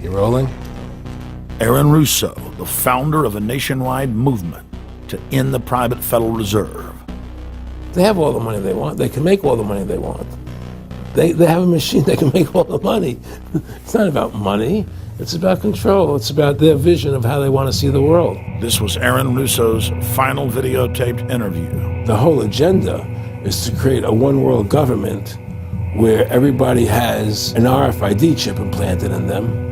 You rolling? Aaron Russo, the founder of a nationwide movement to end the private Federal Reserve. They have all the money they want. They can make all the money they want. They have a machine that can make all the money. It's not about money. It's about control. It's about their vision of how they want to see the world. This was Aaron Russo's final videotaped interview. The whole agenda is to create a one-world government where everybody has an RFID chip implanted in them.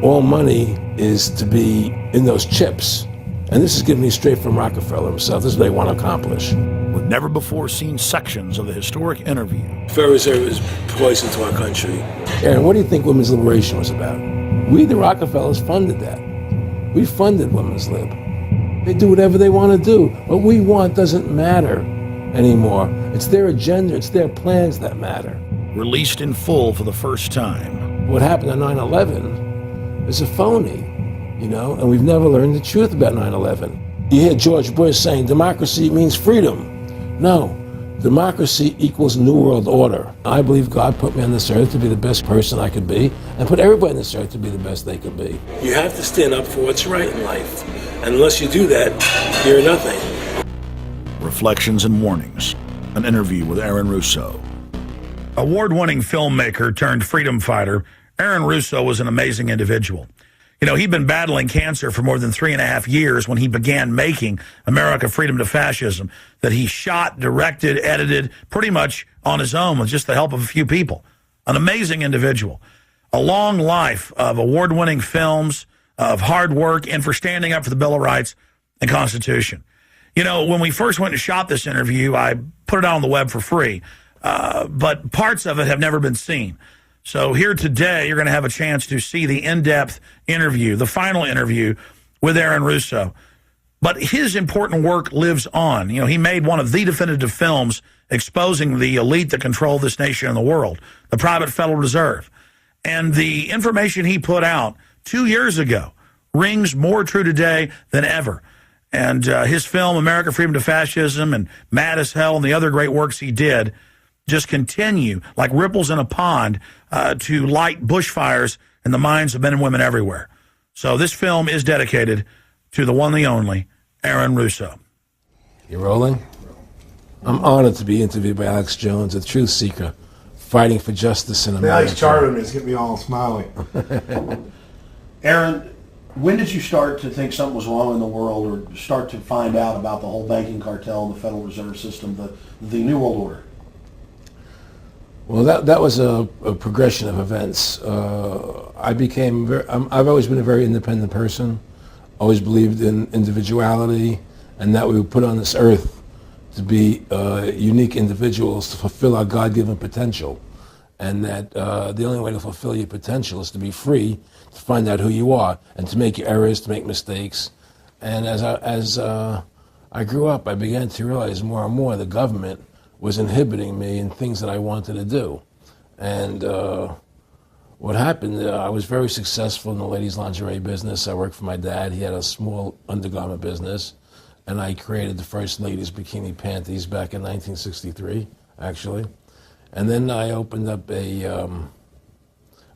All money is to be in those chips. And this is given me straight from Rockefeller himself. This is what they want to accomplish. With never-before-seen sections of the historic interview. Federal Reserve is poison to our country. Aaron, what do you think women's liberation was about? We, the Rockefellers, funded that. We funded women's lib. They do whatever they want to do. What we want doesn't matter anymore. It's their agenda, it's their plans that matter. Released in full for the first time. What happened on 9/11 is a phony, and we've never learned the truth about 9/11. You hear George Bush saying democracy means freedom. No, democracy equals New World Order. I believe God put me on this earth to be the best person I could be, and put everybody on this earth to be the best they could be. You have to stand up for what's right in life. And unless you do that, you're nothing. Reflections and Warnings, an interview with Aaron Russo. Award-winning filmmaker turned freedom fighter, Aaron Russo was an amazing individual. He'd been battling cancer for more than 3.5 years when he began making America Freedom to Fascism, that he shot, directed, edited pretty much on his own with just the help of a few people. An amazing individual. A long life of award-winning films, of hard work, and for standing up for the Bill of Rights and Constitution. When we first went and shot this interview, I put it out on the web for free, but parts of it have never been seen. So here today, you're going to have a chance to see the in-depth interview, the final interview with Aaron Russo. But his important work lives on. He made one of the definitive films exposing the elite that control this nation and the world, the private Federal Reserve. And the information he put out 2 years ago rings more true today than ever. And his film, America Freedom to Fascism, and Mad as Hell, and the other great works he did just continue like ripples in a pond to light bushfires in the minds of men and women everywhere. So this film is dedicated to the one, the only, Aaron Russo. You rolling? I'm honored to be interviewed by Alex Jones, a truth seeker, fighting for justice in America. Alex charming is getting me all smiley. Aaron, when did you start to think something was wrong in the world, or start to find out about the whole banking cartel and the Federal Reserve System, the New World Order? Well, that was a progression of events. I've always been a very independent person, always believed in individuality, and that we were put on this earth to be unique individuals to fulfill our God-given potential, and that the only way to fulfill your potential is to be free, to find out who you are, and to make your errors, to make mistakes. And as I grew up, I began to realize more and more the government was inhibiting me in things that I wanted to do. And what happened, I was very successful in the ladies' lingerie business. I worked for my dad. He had a small undergarment business. And I created the first ladies' bikini panties back in 1963, actually. And then I opened up a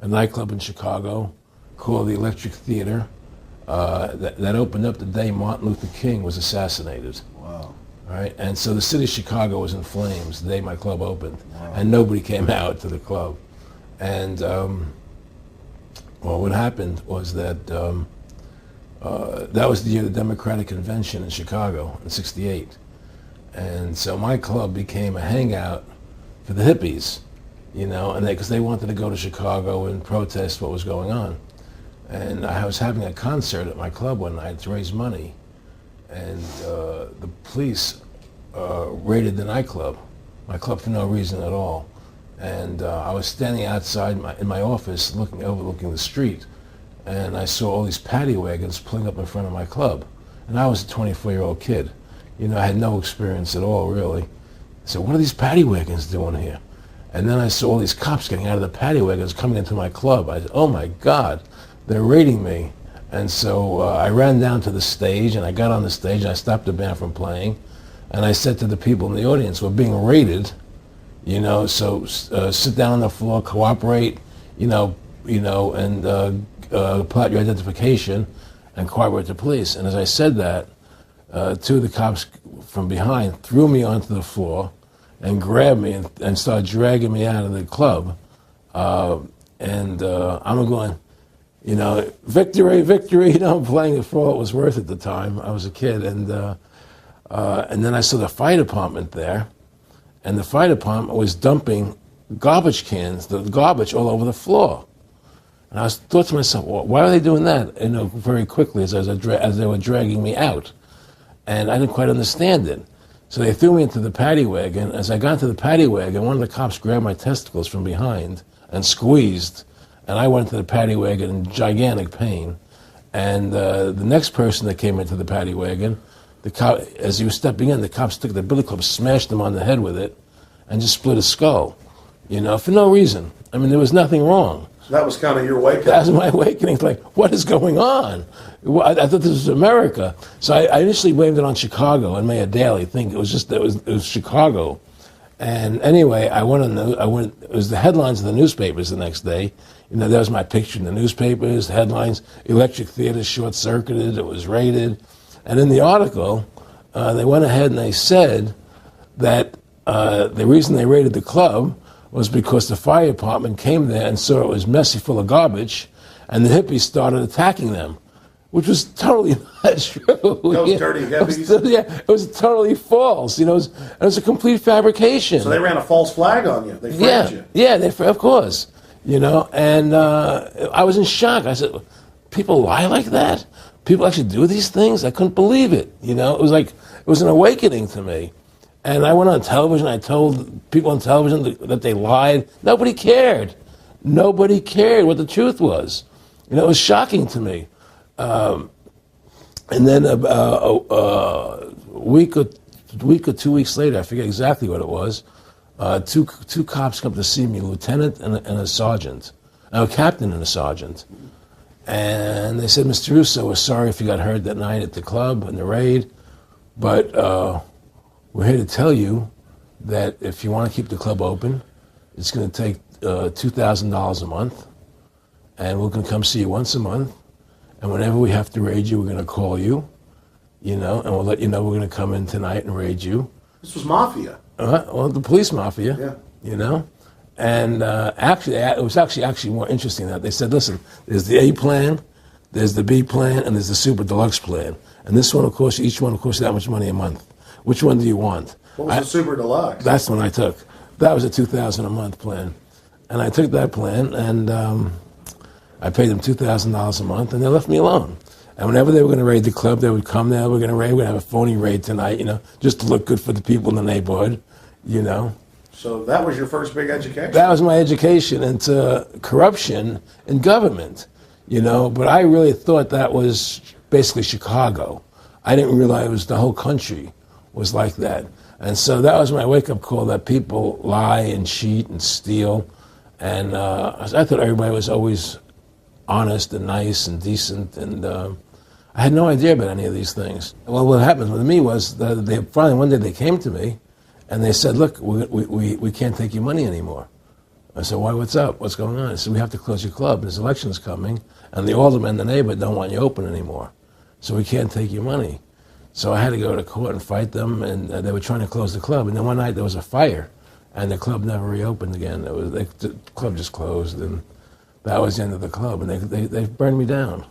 nightclub in Chicago called the Electric Theater that opened up the day Martin Luther King was assassinated. Wow. Right? And so the city of Chicago was in flames the day my club opened. Wow. And nobody came out to the club. And what happened was that that was the year of the Democratic Convention in Chicago in '68. And so my club became a hangout for the hippies, and because they wanted to go to Chicago and protest what was going on. And I was having a concert at my club one night to raise money. And the police raided the nightclub, my club, for no reason at all. And I was standing outside in my office overlooking the street, and I saw all these paddy wagons pulling up in front of my club. And I was a 24-year-old kid. I had no experience at all, really. So what are these paddy wagons doing here? And then I saw all these cops getting out of the paddy wagons coming into my club. I said, oh my God, they're raiding me. And so I ran down to the stage, and I got on the stage, and I stopped the band from playing. And I said to the people in the audience, we're being raided, so sit down on the floor, cooperate, and pull out your identification and cooperate with the police. And as I said that, two of the cops from behind threw me onto the floor and grabbed me and started dragging me out of the club. I'm going, victory, victory. I'm playing it for all it was worth at the time. I was a kid. And then I saw the fire department there. And the fire department was dumping garbage cans, the garbage all over the floor. And I thought to myself, well, why are they doing that? Very quickly as they were dragging me out. And I didn't quite understand it. So they threw me into the paddy wagon. As I got into the paddy wagon, one of the cops grabbed my testicles from behind and squeezed. And I went into the paddy wagon in gigantic pain. And the next person that came into the paddy wagon, the cop, as he was stepping in, the cops took the billy club, smashed him on the head with it, and just split his skull, for no reason. I mean, there was nothing wrong. So that was kind of your wake-up. That was my awakening. Like, what is going on? I thought this was America. So I initially blamed it on Chicago and made a daily thing. It was Chicago. And anyway, it was the headlines of the newspapers the next day. There was my picture in the newspapers, the headlines, electric theater short-circuited, it was raided. And in the article, they went ahead and they said that the reason they raided the club was because the fire department came there and saw it was messy full of garbage, and the hippies started attacking them, which was totally not true. Those dirty hippies? It was totally false. It was a complete fabrication. So they ran a false flag on you. They framed you. Yeah, of course. And I was in shock. I said, people lie like that? People actually do these things? I couldn't believe it. It was an awakening to me. And I went on television. I told people on television that they lied. Nobody cared. Nobody cared what the truth was. It was shocking to me. And then a week or 2 weeks later, I forget exactly what it was, two cops come to see me, a lieutenant and a sergeant, a captain and a sergeant. And they said, Mr. Russo, we're sorry if you got hurt that night at the club in the raid, but we're here to tell you that if you want to keep the club open, it's going to take $2,000 a month, and we're going to come see you once a month, and whenever we have to raid you, we're going to call you, and we'll let you know we're going to come in tonight and raid you. This was mafia. The police mafia, yeah. And actually, it was actually more interesting that they said, listen, there's the A plan, there's the B plan, and there's the super deluxe plan. And this one, of course, each one will cost you that much money a month. Which one do you want? What was the super deluxe? That's the one I took. That was a $2,000 a month plan. And I took that plan, and I paid them $2,000 a month, and they left me alone. And whenever they were going to raid the club, they would come there, we're going to have a phony raid tonight, just to look good for the people in the neighborhood, So that was your first big education? That was my education into corruption in government, but I really thought that was basically Chicago. I didn't realize it was the whole country was like that. And so that was my wake-up call, that people lie and cheat and steal. And I thought everybody was always honest and nice and decent, and I had no idea about any of these things. Well, what happened with me was that they finally one day they came to me and they said, look, we can't take your money anymore. I said, why, what's up? What's going on? I said, we have to close your club. There's elections coming, and the aldermen in the neighborhood don't want you open anymore. So we can't take your money. So I had to go to court and fight them, and they were trying to close the club. And then one night there was a fire, and the club never reopened again. The club just closed, and that was the end of the club. And they burned me down.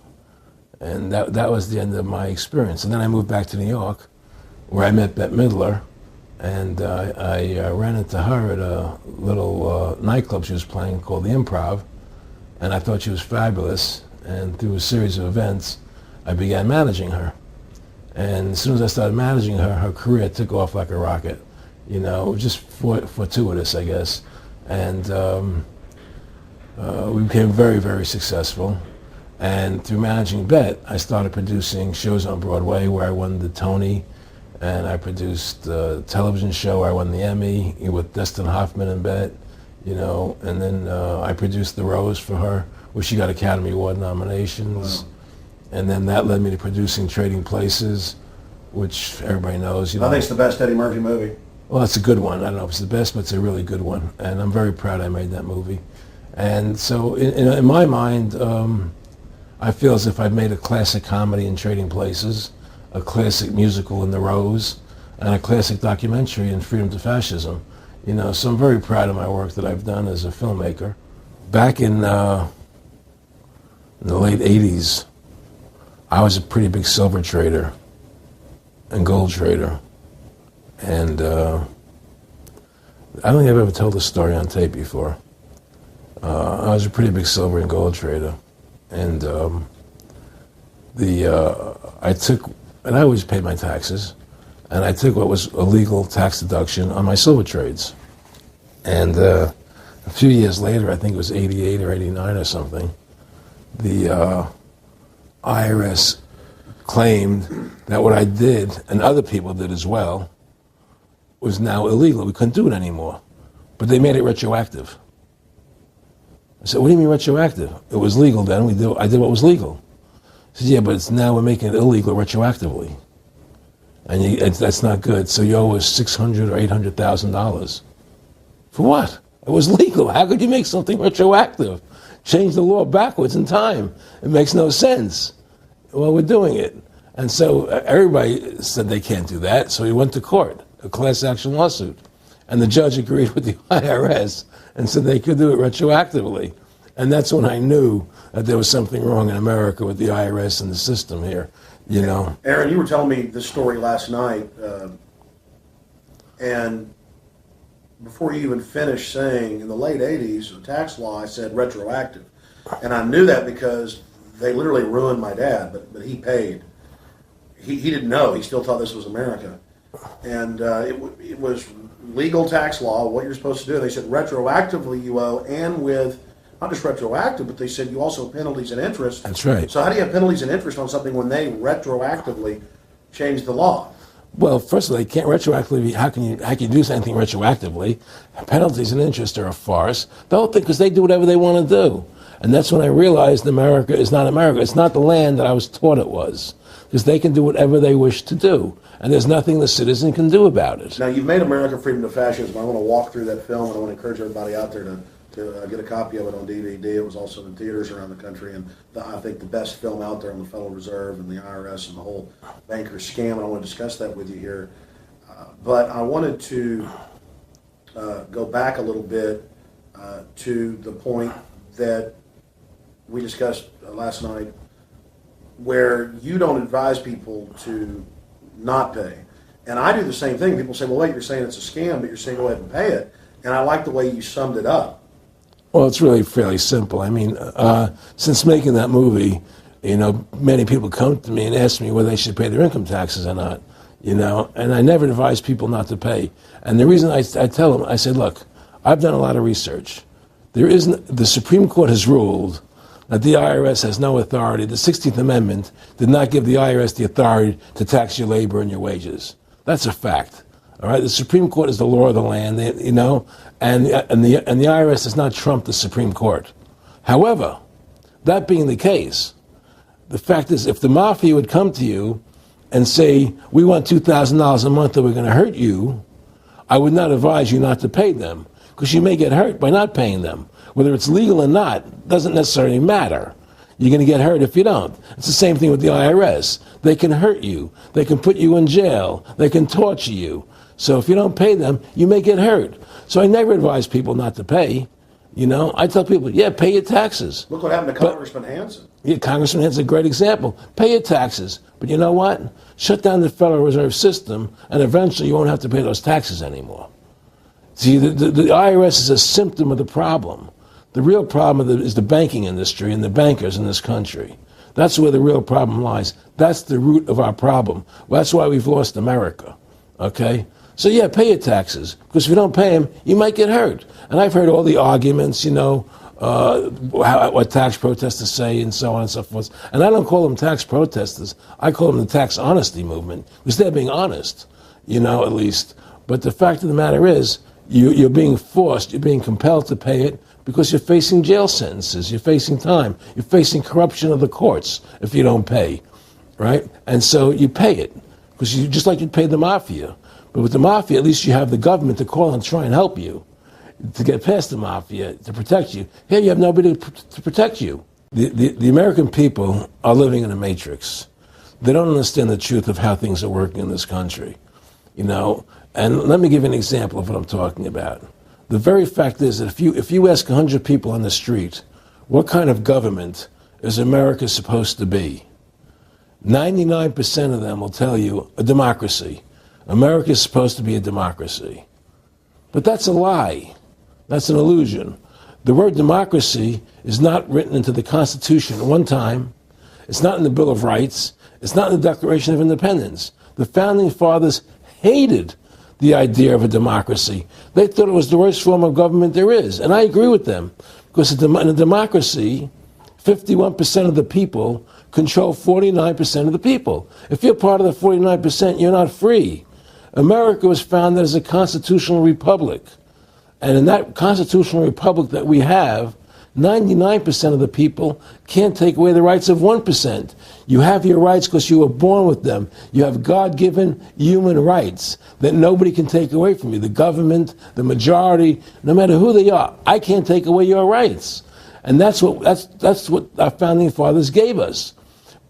And that was the end of my experience. And then I moved back to New York, where I met Bette Midler, and I ran into her at a little nightclub she was playing called the Improv, and I thought she was fabulous. And through a series of events, I began managing her. And as soon as I started managing her, her career took off like a rocket. Just fortuitous, I guess. And we became very, very successful. And through managing Bette, I started producing shows on Broadway where I won the Tony, and I produced a television show where I won the Emmy with Dustin Hoffman and Bette, and then I produced The Rose for her, where she got Academy Award nominations. Wow. And then that led me to producing Trading Places, which everybody knows. I think it's the best Eddie Murphy movie. Well, it's a good one. I don't know if it's the best, but it's a really good one. And I'm very proud I made that movie. And so in my mind, I feel as if I've made a classic comedy in Trading Places, a classic musical in The Rose, and a classic documentary in Freedom to Fascism. You know, so I'm very proud of my work that I've done as a filmmaker. Back in the late 80s, I was a pretty big silver trader and gold trader. And I don't think I've ever told this story on tape before. I was a pretty big silver and gold trader. And I always paid my taxes, and I took what was a legal tax deduction on my silver trades. And a few years later, I think it was 88 or 89 or something, the IRS claimed that what I did, and other people did as well, was now illegal. We couldn't do it anymore. But they made it retroactive. I said, what do you mean retroactive? It was legal then. I did what was legal. He said, yeah, but now we're making it illegal retroactively. And that's not good. So you owe us $600,000 or $800,000. For what? It was legal. How could you make something retroactive? Change the law backwards in time. It makes no sense. Well, we're doing it. And so everybody said they can't do that. So he went to court, a class action lawsuit. And the judge agreed with the IRS and said they could do it retroactively. And that's when I knew that there was something wrong in America with the IRS and the system here, you know. Aaron, you were telling me this story last night, and before you even finished saying, in the late 80s, the tax law, I said retroactive. And I knew that because they literally ruined my dad, but he paid. He didn't know. He still thought this was America. And it was legal tax law, what you're supposed to do. They said retroactively you owe, and with not just retroactive, but they said you also have penalties and interest. That's right. So how do you have penalties and interest on something when they retroactively changed the law? Well, first of all, they can't retroactively. How can you do anything retroactively? Penalties and interest are a farce. The whole thing, because they do whatever they want to do. And that's when I realized America is not America. It's not the land that I was taught it was. Because they can do whatever they wish to do. And there's nothing the citizen can do about it. Now, you've made America Freedom to Fascism. I want to walk through that film, and I want to encourage everybody out there to get a copy of it on DVD. It was also in theaters around the country, and I think the best film out there on the Federal Reserve and the IRS and the whole banker scam, and I want to discuss that with you here. But I wanted to go back a little bit to the point that we discussed last night, where you don't advise people to not pay. And I do the same thing. People say, well, wait, you're saying it's a scam, but you're saying go ahead and pay it. And I like the way you summed it up. Well, it's really fairly simple. I mean, since making that movie, you know, many people come to me and ask me whether they should pay their income taxes or not, you know, and I never advise people not to pay. And the reason I tell them, I say, look, I've done a lot of research. The Supreme Court has ruled that the IRS has no authority. The 16th Amendment did not give the IRS the authority to tax your labor and your wages. That's a fact. All right, the Supreme Court is the law of the land, you know, and the IRS does not trump the Supreme Court. However, that being the case, the fact is, if the mafia would come to you and say, we want $2,000 a month or we're going to hurt you, I would not advise you not to pay them, because you may get hurt by not paying them. Whether it's legal or not doesn't necessarily matter. You're going to get hurt if you don't. It's the same thing with the IRS. They can hurt you. They can put you in jail. They can torture you. So if you don't pay them, you may get hurt. So I never advise people not to pay. You know, I tell people, yeah, pay your taxes. Look what happened to Congressman Hansen. Yeah, Congressman Hansen's a great example. Pay your taxes. But you know what? Shut down the Federal Reserve System, and eventually you won't have to pay those taxes anymore. See, the IRS is a symptom of the problem. The real problem is the banking industry and the bankers in this country. That's where the real problem lies. That's the root of our problem. Well, that's why we've lost America, okay? So yeah, pay your taxes, because if you don't pay them, you might get hurt. And I've heard all the arguments, you know, what tax protesters say and so on and so forth. And I don't call them tax protesters. I call them the tax honesty movement, because they're being honest, you know, at least. But the fact of the matter is, you're being forced, you're being compelled to pay it, because you're facing jail sentences, you're facing time, you're facing corruption of the courts if you don't pay, right? And so you pay it, because you just like you'd pay the mafia. But with the mafia, at least you have the government to call and try and help you to get past the mafia, to protect you. Here you have nobody to protect you. The American people are living in a matrix. They don't understand the truth of how things are working in this country, you know. And let me give you an example of what I'm talking about. The very fact is that if you ask 100 people on the street, what kind of government is America supposed to be? 99% of them will tell you a democracy. America is supposed to be a democracy. But that's a lie. That's an illusion. The word democracy is not written into the Constitution at one time. It's not in the Bill of Rights. It's not in the Declaration of Independence. The Founding Fathers hated the idea of a democracy. They thought it was the worst form of government there is. And I agree with them. Because in a democracy, 51% of the people control 49% of the people. If you're part of the 49%, you're not free. America was founded as a constitutional republic. And in that constitutional republic that we have, 99% of the people can't take away the rights of 1%. You have your rights because you were born with them. You have God-given human rights that nobody can take away from you. The government, the majority, no matter who they are, I can't take away your rights. And that's what our founding fathers gave us.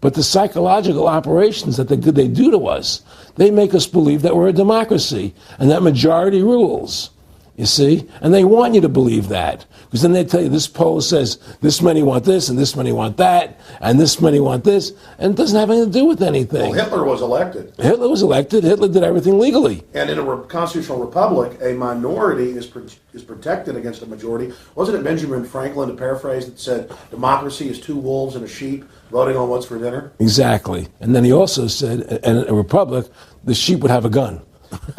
But the psychological operations that they do to us, they make us believe that we're a democracy and that majority rules. You see? And they want you to believe that. Because then they tell you this poll says this many want this and this many want that and this many want this. And it doesn't have anything to do with anything. Well, Hitler was elected. Hitler was elected. Hitler did everything legally. And in a constitutional republic, a minority is protected against a majority. Wasn't it Benjamin Franklin, to paraphrase, that said democracy is two wolves and a sheep voting on what's for dinner? Exactly. And then he also said in a republic, the sheep would have a gun.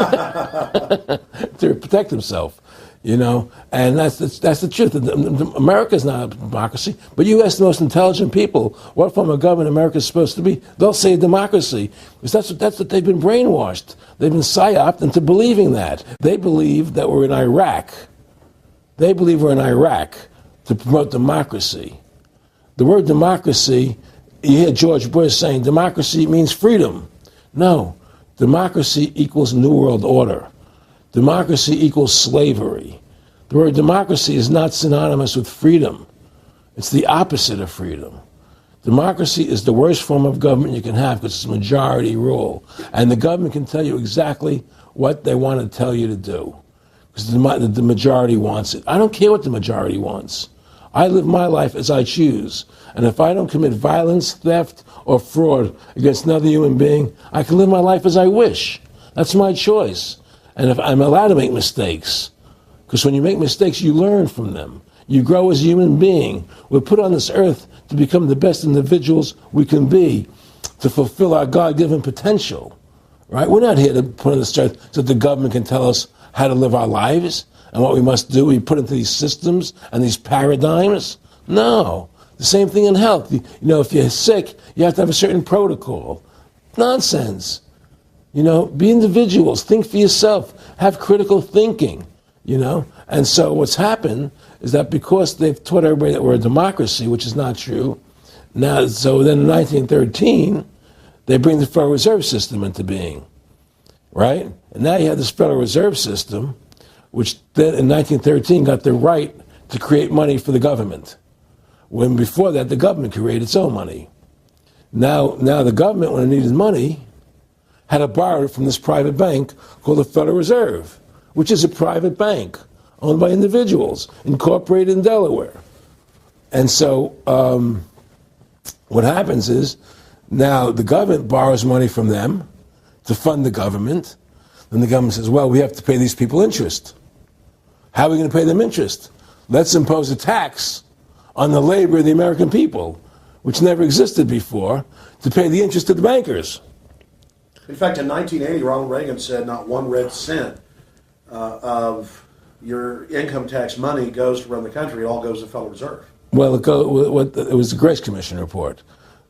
To protect himself, you know, and that's the truth. America's not a democracy, but you ask the most intelligent people what form of government America is supposed to be, they'll say democracy, because that's what they've been brainwashed. They've been psyoped into believing that. They believe that we're in Iraq. They believe we're in Iraq to promote democracy. The word democracy, you hear George Bush saying democracy means freedom. No. Democracy equals New World Order. Democracy equals slavery. The word democracy is not synonymous with freedom. It's the opposite of freedom. Democracy is the worst form of government you can have because it's majority rule. And the government can tell you exactly what they want to tell you to do because the majority wants it. I don't care what the majority wants. I live my life as I choose. And if I don't commit violence, theft, or fraud against another human being, I can live my life as I wish. That's my choice. And if I'm allowed to make mistakes, because when you make mistakes, you learn from them. You grow as a human being. We're put on this earth to become the best individuals we can be, to fulfill our God-given potential. Right? We're not here to put on this earth so the government can tell us how to live our lives and what we must do. We put into these systems and these paradigms. No. The same thing in health. You know, if you're sick, you have to have a certain protocol. Nonsense. You know, be individuals. Think for yourself. Have critical thinking, you know. And so what's happened is that because they've taught everybody that we're a democracy, which is not true, now, so then in 1913, they bring the Federal Reserve System into being, right? And now you have this Federal Reserve System, which then in 1913 got the right to create money for the government. When before that, the government created its own money. Now the government, when it needed money, had to borrow it from this private bank called the Federal Reserve, which is a private bank owned by individuals, incorporated in Delaware. And so what happens is now the government borrows money from them to fund the government. Then the government says, well, we have to pay these people interest. How are we going to pay them interest? Let's impose a tax on the labor of the American people, which never existed before, to pay the interest to the bankers. In fact, in 1980, Ronald Reagan said not one red cent of your income tax money goes to run the country. It all goes to the Federal Reserve. Well, it was the Grace Commission report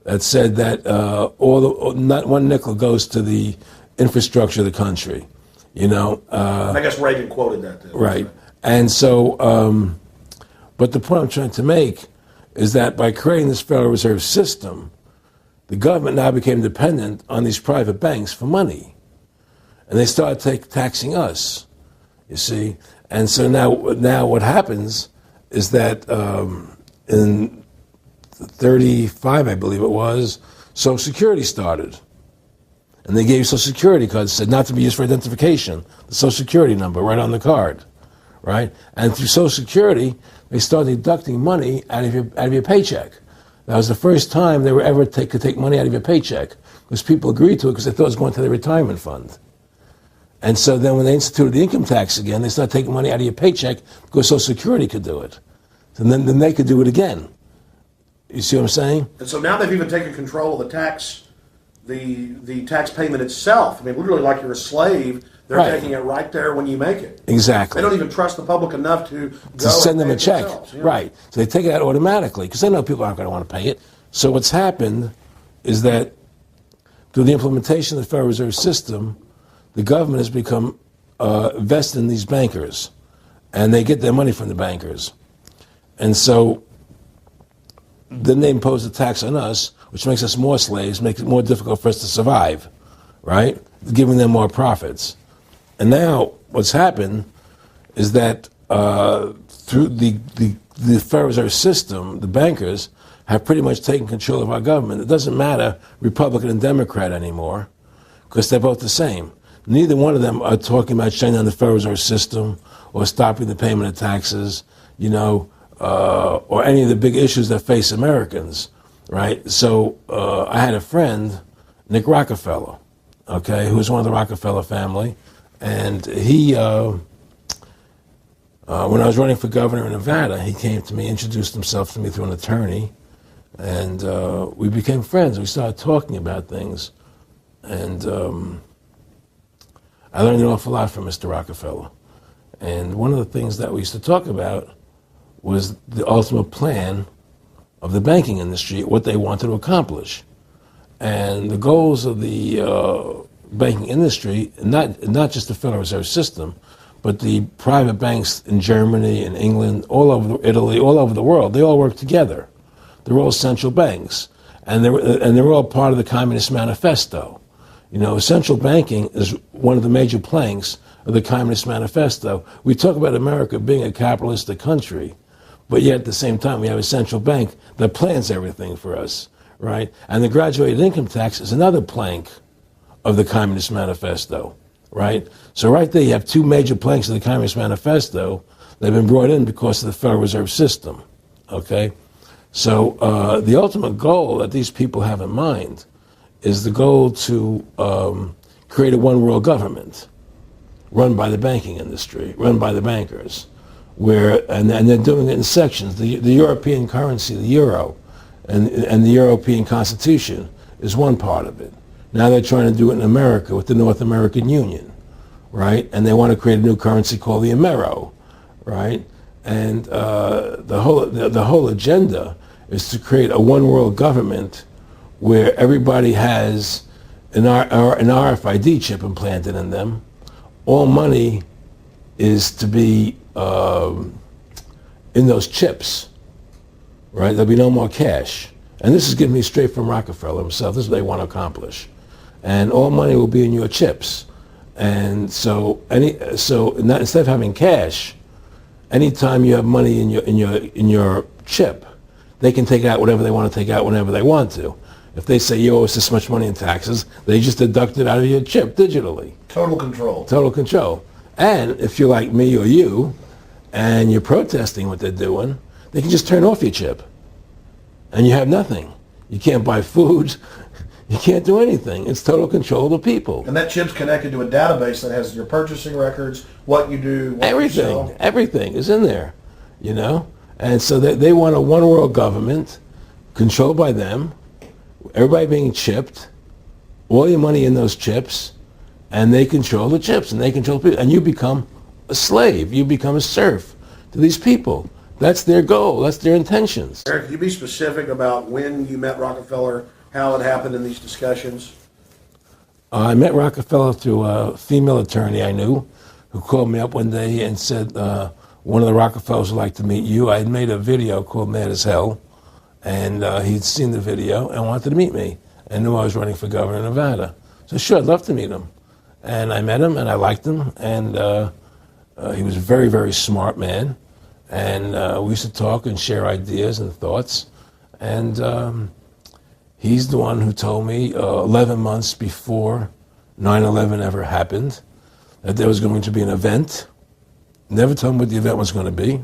that said that not one nickel goes to the infrastructure of the country. You know. I guess Reagan quoted that. Too. Right. And so, but the point I'm trying to make is that by creating this Federal Reserve System, the government now became dependent on these private banks for money. And they started taxing us, you see. And so now what happens is that in 1935, I believe it was, Social Security started. And they gave you Social Security cards, said not to be used for identification, the Social Security number right on the card, right? And through Social Security, they started deducting money out of your paycheck. That was the first time they were ever could take money out of your paycheck, because people agreed to it because they thought it was going to their retirement fund. And so then when they instituted the income tax again, they started taking money out of your paycheck because Social Security could do it. And then they could do it again. You see what I'm saying? And so now they've even taken control of the tax payment itself. I mean, literally like you're a slave. They're taking it right there when you make it. Exactly. They don't even trust the public enough to send them a check. Yeah. Right. So they take it out automatically because they know people aren't going to want to pay it. So what's happened is that through the implementation of the Federal Reserve System, the government has become vested in these bankers, and they get their money from the bankers. And so then they impose a tax on us, which makes us more slaves, makes it more difficult for us to survive, right? Giving them more profits. And now what's happened is that through the Federal Reserve System, the bankers have pretty much taken control of our government. It doesn't matter Republican and Democrat anymore, because they're both the same. Neither one of them are talking about shutting down the Federal Reserve System or stopping the payment of taxes, or any of the big issues that face Americans, right? So I had a friend, Nick Rockefeller, okay, who was one of the Rockefeller family, and he, when I was running for governor in Nevada, he came to me, introduced himself to me through an attorney, and we became friends. We started talking about things, and I learned an awful lot from Mr. Rockefeller. And one of the things that we used to talk about was the ultimate plan of the banking industry, what they wanted to accomplish. And the goals of the banking industry, not just the Federal Reserve System, but the private banks in Germany and England, all over Italy, all over the world, they all work together. They're all central banks. And they're all part of the Communist Manifesto. Central banking is one of the major planks of the Communist Manifesto. We talk about America being a capitalistic country, but yet at the same time we have a central bank that plans everything for us, right? And the graduated income tax is another plank of the Communist Manifesto, right? So right there you have two major planks of the Communist Manifesto that have been brought in because of the Federal Reserve System, okay? So the ultimate goal that these people have in mind is the goal to create a one-world government run by the banking industry, run by the bankers, and they're doing it in sections. The European currency, the euro, and the European Constitution is one part of it. Now they're trying to do it in America with the North American Union, right? And they want to create a new currency called the Amero, right? And the whole agenda is to create a one-world government where everybody has an RFID chip implanted in them. All money is to be in those chips, right? There'll be no more cash. And this is given me straight from Rockefeller himself. This is what they want to accomplish. And all money will be in your chips. And so instead of having cash, anytime you have money in your chip, they can take out whatever they want to take out whenever they want to. If they say you owe us this much money in taxes, they just deduct it out of your chip digitally. Total control. Total control. And if you're like me or you, and you're protesting what they're doing, they can just turn off your chip. And you have nothing. You can't buy food. You can't do anything. It's total control of the people. And that chip's connected to a database that has your purchasing records, what you do, what you sell. Everything is in there, And so they want a one-world government controlled by them, everybody being chipped, all your money in those chips, and they control the chips, and they control people. And you become a slave. You become a serf to these people. That's their goal. That's their intentions. Eric, can you be specific about when you met Rockefeller, how it happened in these discussions? I met Rockefeller through a female attorney I knew who called me up one day and said, one of the Rockefellers would like to meet you. I had made a video called Mad as Hell, and he'd seen the video and wanted to meet me and knew I was running for governor of Nevada. So sure, I'd love to meet him. And I met him, and I liked him, and he was a very, very smart man. And we used to talk and share ideas and thoughts. And he's the one who told me 11 months before 9/11 ever happened that there was going to be an event. Never told me what the event was going to be,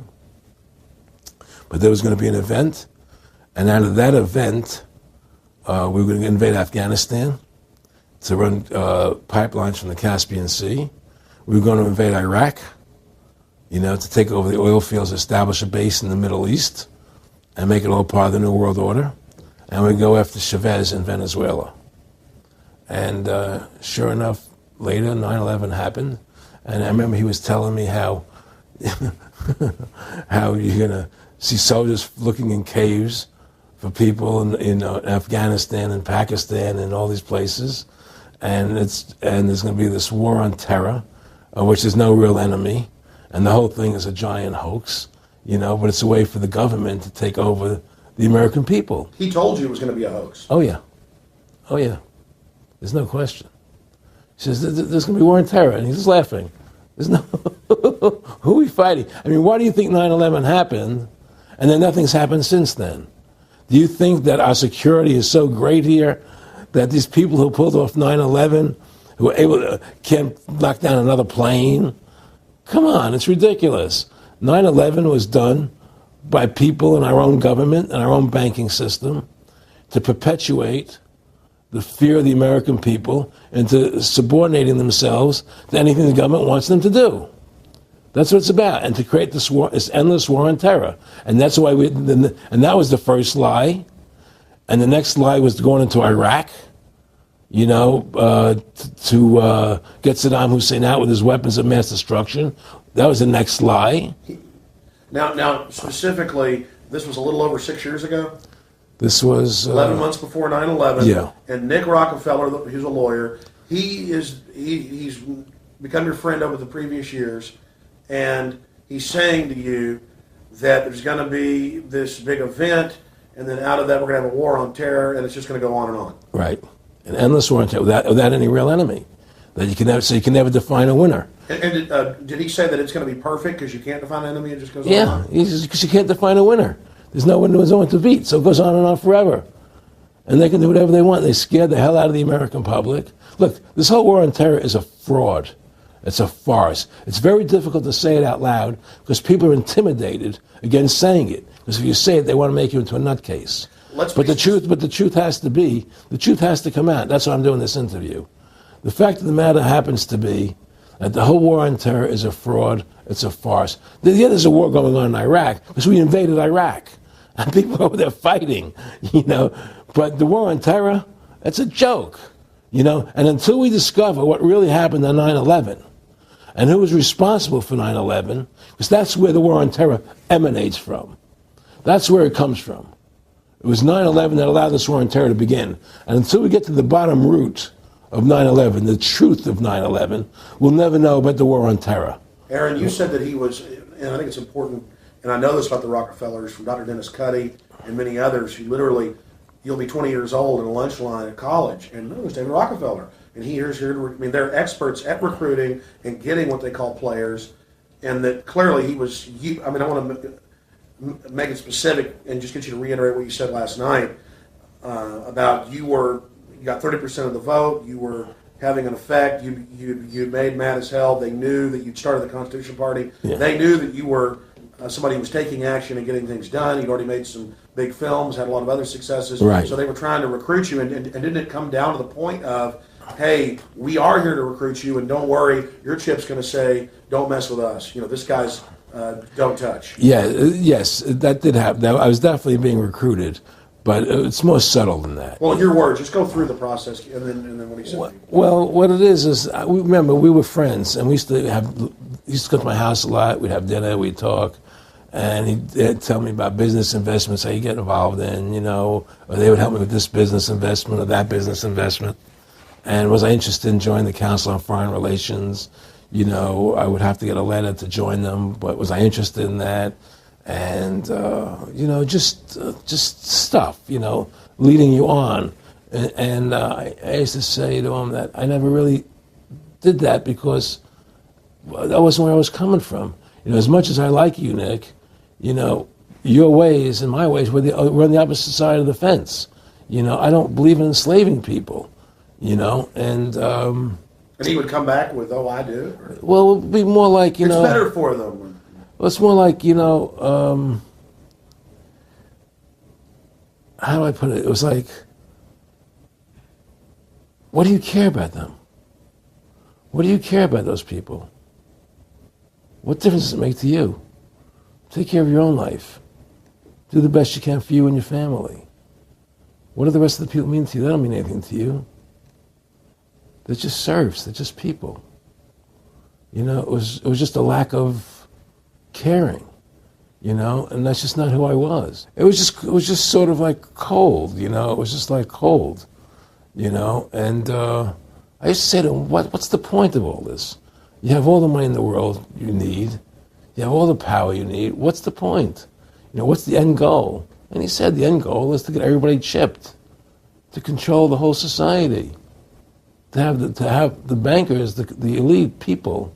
but there was going to be an event. And out of that event, we were going to invade Afghanistan to run pipelines from the Caspian Sea. We were going to invade Iraq, to take over the oil fields, establish a base in the Middle East, and make it all part of the New World Order. And we'd go after Chavez in Venezuela. And sure enough, later, 9/11 happened. And I remember he was telling me how how you're going to see soldiers looking in caves for people in Afghanistan and Pakistan and all these places. And there's going to be this war on terror, which is no real enemy. And the whole thing is a giant hoax, but it's a way for the government to take over the American people. He told you it was going to be a hoax. Oh, yeah. Oh, yeah. There's no question. He says, there's going to be war on terror. And he's just laughing. There's no... Who are we fighting? I mean, why do you think 9/11 happened and then nothing's happened since then? Do you think that our security is so great here that these people who pulled off 9/11, who were able to, can't knock down another plane? Come on, it's ridiculous. 9/11 was done by people in our own government and our own banking system to perpetuate the fear of the American people into subordinating themselves to anything the government wants them to do. That's what it's about, and to create this war, this endless war on terror. And that's why and that was the first lie. And the next lie was going into Iraq, to get Saddam Hussein out with his weapons of mass destruction. That was the next lie. Now, specifically, this was a little over 6 years ago? This was 11 months before 9/11. Yeah. And Nick Rockefeller, who's a lawyer, he's become your friend over the previous years, and he's saying to you that there's going to be this big event, and then out of that we're going to have a war on terror, and it's just going to go on and on. Right. An endless war on terror without any real enemy. That you can never define a winner. And did he say that it's going to be perfect because you can't define an enemy? It just goes on Yeah, because you can't define a winner. There's no one to beat, so it goes on and on forever. And they can do whatever they want. They scare the hell out of the American public. Look, this whole war on terror is a fraud. It's a farce. It's very difficult to say it out loud because people are intimidated against saying it. Because if you say it, they want to make you into a nutcase. But the truth has to come out. That's why I'm doing this interview. The fact of the matter happens to be that the whole war on terror is a fraud. It's a farce. Yeah, there's a war going on in Iraq because we invaded Iraq. And people over there fighting, But the war on terror, that's a joke, And until we discover what really happened on 9/11 and who was responsible for 9/11, because that's where the war on terror emanates from. That's where it comes from. It was 9/11 that allowed this war on terror to begin. And until we get to the bottom root of 9/11, the truth of 9/11, we'll never know about the war on terror. Aaron, you said that he was, and I think it's important, and I know this about the Rockefellers from Dr. Dennis Cuddy and many others, who literally, you'll be 20 years old in a lunch line at college, and no, it's David Rockefeller. And they're experts at recruiting and getting what they call players, and that clearly he was, I want to make it specific and just get you to reiterate what you said last night about you got 30% of the vote, you were having an effect, you made mad as hell, they knew that you'd started the Constitution Party, They knew that you were somebody who was taking action and getting things done, you'd already made some big films, had a lot of other successes, right. So they were trying to recruit you, and didn't it come down to the point of, hey, we are here to recruit you, and don't worry, your chip's going to say, don't mess with us, this guy's don't touch. Yeah, yes, that did happen. I was definitely being recruited, but it's more subtle than that. Well, in your words, just go through the process, and then what he said. Well, what it is remember, we were friends, and he used to come to my house a lot. We'd have dinner, we'd talk, and he'd tell me about business investments, how you get involved in, or they would help me with this business investment or that business investment. And was I interested in joining the Council on Foreign Relations? I would have to get a letter to join them, but was I interested in that? And, just stuff, leading you on. And I used to say to him that I never really did that because that wasn't where I was coming from. As much as I like you, Nick, you're your ways and my ways, we're on the opposite side of the fence. You know, I don't believe in enslaving people, you know, and he would come back with, "Oh, I do." Or, well, it would be more like, you know, it's better for them. Well, it's more like, you know, how do I put it? It was like, what do you care about them? What do you care about those people? What difference does it make to you? Take care of your own life. Do the best you can for you and your family. What do the rest of the people mean to you? They don't mean anything to you. They're just serfs. They're just people. You know, it was just a lack of caring, you know, and that's just not who I was. It was just sort of like cold, you know. It was just like cold, you know. And I used to say to him, what's the point of all this? You have all the money in the world you need. You have all the power you need. What's the point? You know, what's the end goal? And he said the end goal is to get everybody chipped, to control the whole society, to have the bankers, the elite people,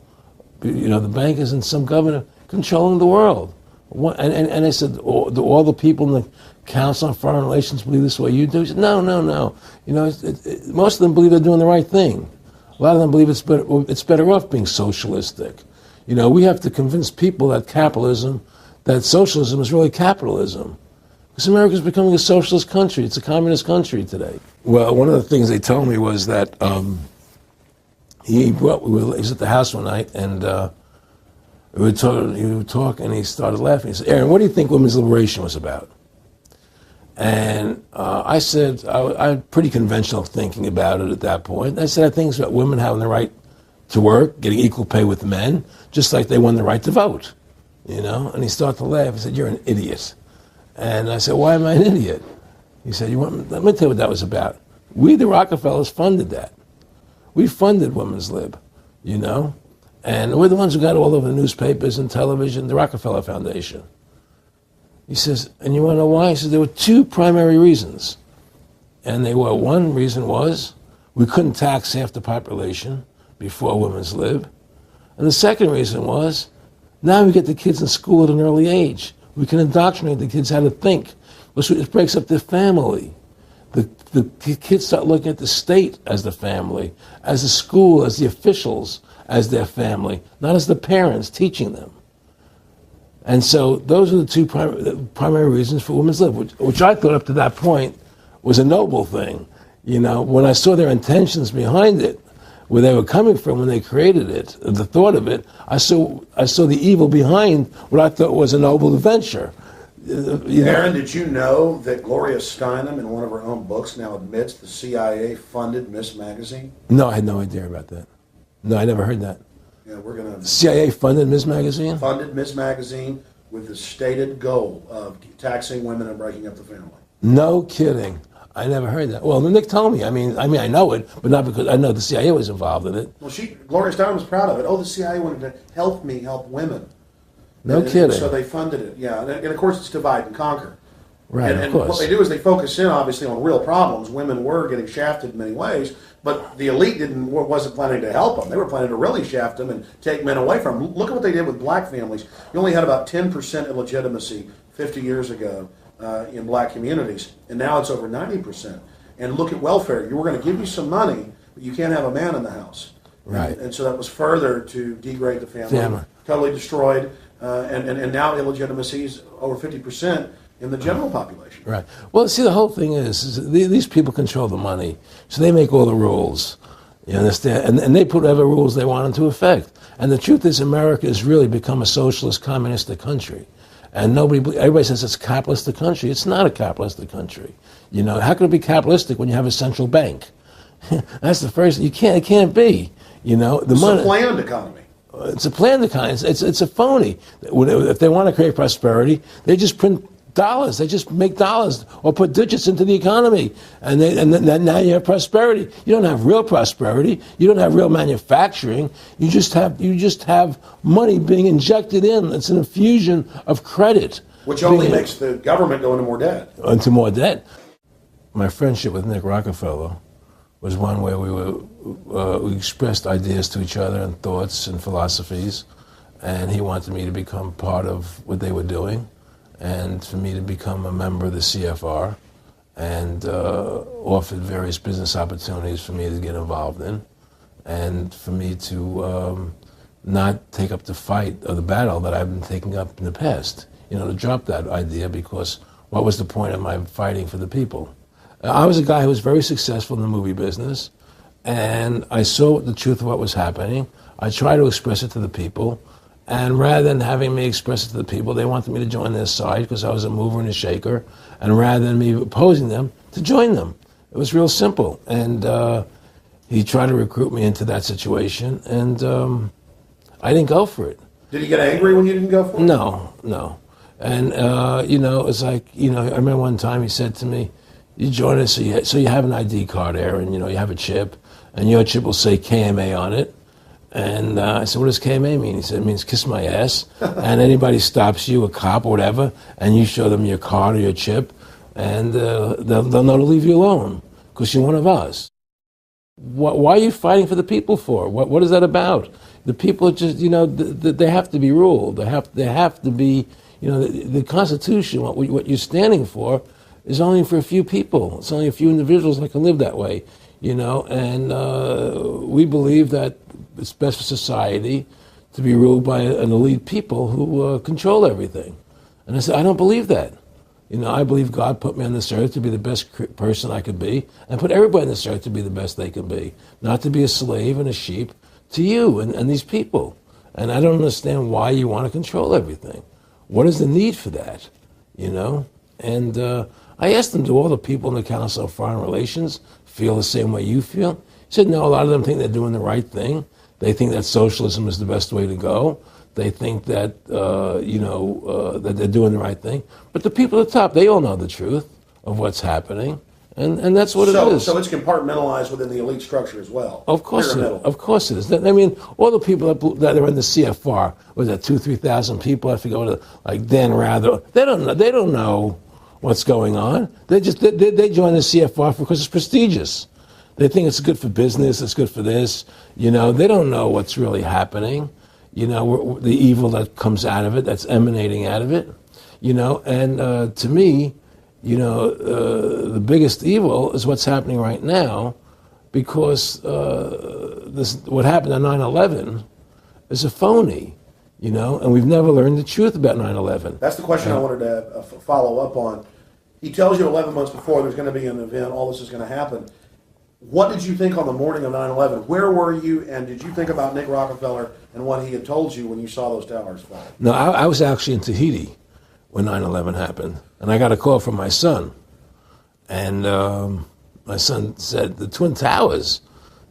you know, the bankers and some governor controlling the world. And I said, do all the people in the Council on Foreign Relations believe this way you do? He said, no. You know, most of them believe they're doing the right thing. A lot of them believe it's better off being socialistic. You know, we have to convince people that socialism is really capitalism. Because America is becoming a socialist country. It's a communist country today. Well, one of the things they told me was that he was at the house one night, and he would talk, and he started laughing. He said, "Aaron, what do you think women's liberation was about?" And I said, I had pretty conventional thinking about it at that point. I said, I think it's about women having the right to work, getting equal pay with men, just like they won the right to vote, you know? And he started to laugh. He said, "You're an idiot." And I said, "Why am I an idiot?" He said, let me tell you what that was about. We, the Rockefellers, funded that. We funded women's lib, you know? And we're the ones who got all over the newspapers and television, the Rockefeller Foundation. He says, and you want to know why? He says, there were two primary reasons. And one reason was we couldn't tax half the population before women's lib. And the second reason was, now we get the kids in school at an early age. We can indoctrinate the kids how to think. It breaks up their family. The kids start looking at the state as the family, as the school, as the officials, as their family, not as the parents teaching them. And so those are the two primary reasons for women's lib, which I thought up to that point was a noble thing. You know, when I saw their intentions behind it, where they were coming from when they created it, the thought of it, I saw the evil behind what I thought was a noble venture. Aaron, did you know that Gloria Steinem, in one of her own books, now admits the CIA funded Miss Magazine? No, I had no idea about that. No, I never heard that. Yeah, we're going to... CIA funded Miss Magazine? Funded Miss Magazine with the stated goal of taxing women and breaking up the family. No kidding. I never heard that. Well, Nick told me. I mean, I know it, but not because I know the CIA was involved in it. Well, Gloria Steinem was proud of it. Oh, the CIA wanted to help women. No kidding. So they funded it, yeah. And of course, it's divide and conquer. Right, and of course. What they do is they focus in, obviously, on real problems. Women were getting shafted in many ways, but the elite wasn't planning to help them. They were planning to really shaft them and take men away from them. Look at what they did with black families. You only had about 10% illegitimacy 50 years ago in black communities, and now it's over 90%. And look at welfare. We're going to give you some money, but you can't have a man in the house. Right. And so that was further to degrade the family. Totally destroyed. And now illegitimacy is over 50% in the general population. Right. Well, see, the whole thing is these people control the money, so they make all the rules. You understand? And they put whatever rules they want into effect. And the truth is, America has really become a socialist, communistic country. And everybody says it's a capitalistic country. It's not a capitalistic country. You know, how can it be capitalistic when you have a central bank? That's the first. It can't be. You know, it's a planned economy. It's a planned economy. It's a phony. If they want to create prosperity, they just print dollars. They just make dollars or put digits into the economy, and then now you have prosperity. You don't have real prosperity. You don't have real manufacturing. You just have money being injected in. It's an infusion of credit, which only makes the government go into more debt. Into more debt. My friendship with Nick Rockefeller was one where we expressed ideas to each other and thoughts and philosophies, and he wanted me to become part of what they were doing. and for me to become a member of the CFR, and offered various business opportunities for me to get involved in, and for me to not take up the fight or the battle that I've been taking up in the past, to drop that idea, because what was the point of my fighting for the people? I was a guy who was very successful in the movie business, and I saw the truth of what was happening. I tried to express it to the people, and rather than having me express it to the people, they wanted me to join their side because I was a mover and a shaker, and rather than me opposing them, to join them. It was real simple, and he tried to recruit me into that situation, and I didn't go for it. Did he get angry when you didn't go for it? No. And, it's like, I remember one time he said to me, you join us, so you have an ID card, Aaron, you have a chip, and your chip will say KMA on it. And I said, what does KMA mean? He said, it means kiss my ass. And anybody stops you, a cop or whatever, and you show them your card or your chip, and they'll know to leave you alone, because you're one of us. Why are you fighting for the people for? What is that about? The people are just, they have to be ruled. They have to be, the Constitution, what you're standing for, is only for a few people. It's only a few individuals that can live that way, and we believe that it's best for society to be ruled by an elite people who control everything. And I said, I don't believe that. I believe God put me on this earth to be the best person I could be, and put everybody on this earth to be the best they can be, not to be a slave and a sheep to you and these people. And I don't understand why you want to control everything. What is the need for that, And I asked him, do all the people in the Council of Foreign Relations feel the same way you feel? He said, no, a lot of them think they're doing the right thing. They think that socialism is the best way to go. They think that, that they're doing the right thing. But the people at the top, they all know the truth of what's happening. And that's what it is. So it's compartmentalized within the elite structure as well. Of course it is. I mean, all the people that are in the CFR, was that 2,000-3,000 people? I forget what, like Dan Rather. They don't know what's going on. They join the CFR because it's prestigious. They think it's good for business. It's good for this. They don't know what's really happening. The evil that comes out of it, that's emanating out of it. And to me, the biggest evil is what's happening right now, because what happened on 9/11 is a phony, and we've never learned the truth about 9/11. That's the question I wanted to follow up on. He tells you 11 months before there's going to be an event, all this is going to happen. What did you think on the morning of 9/11? Where were you, and did you think about Nick Rockefeller and what he had told you when you saw those towers fall? No, I was actually in Tahiti when 9/11 happened, and I got a call from my son, and my son said the Twin Towers,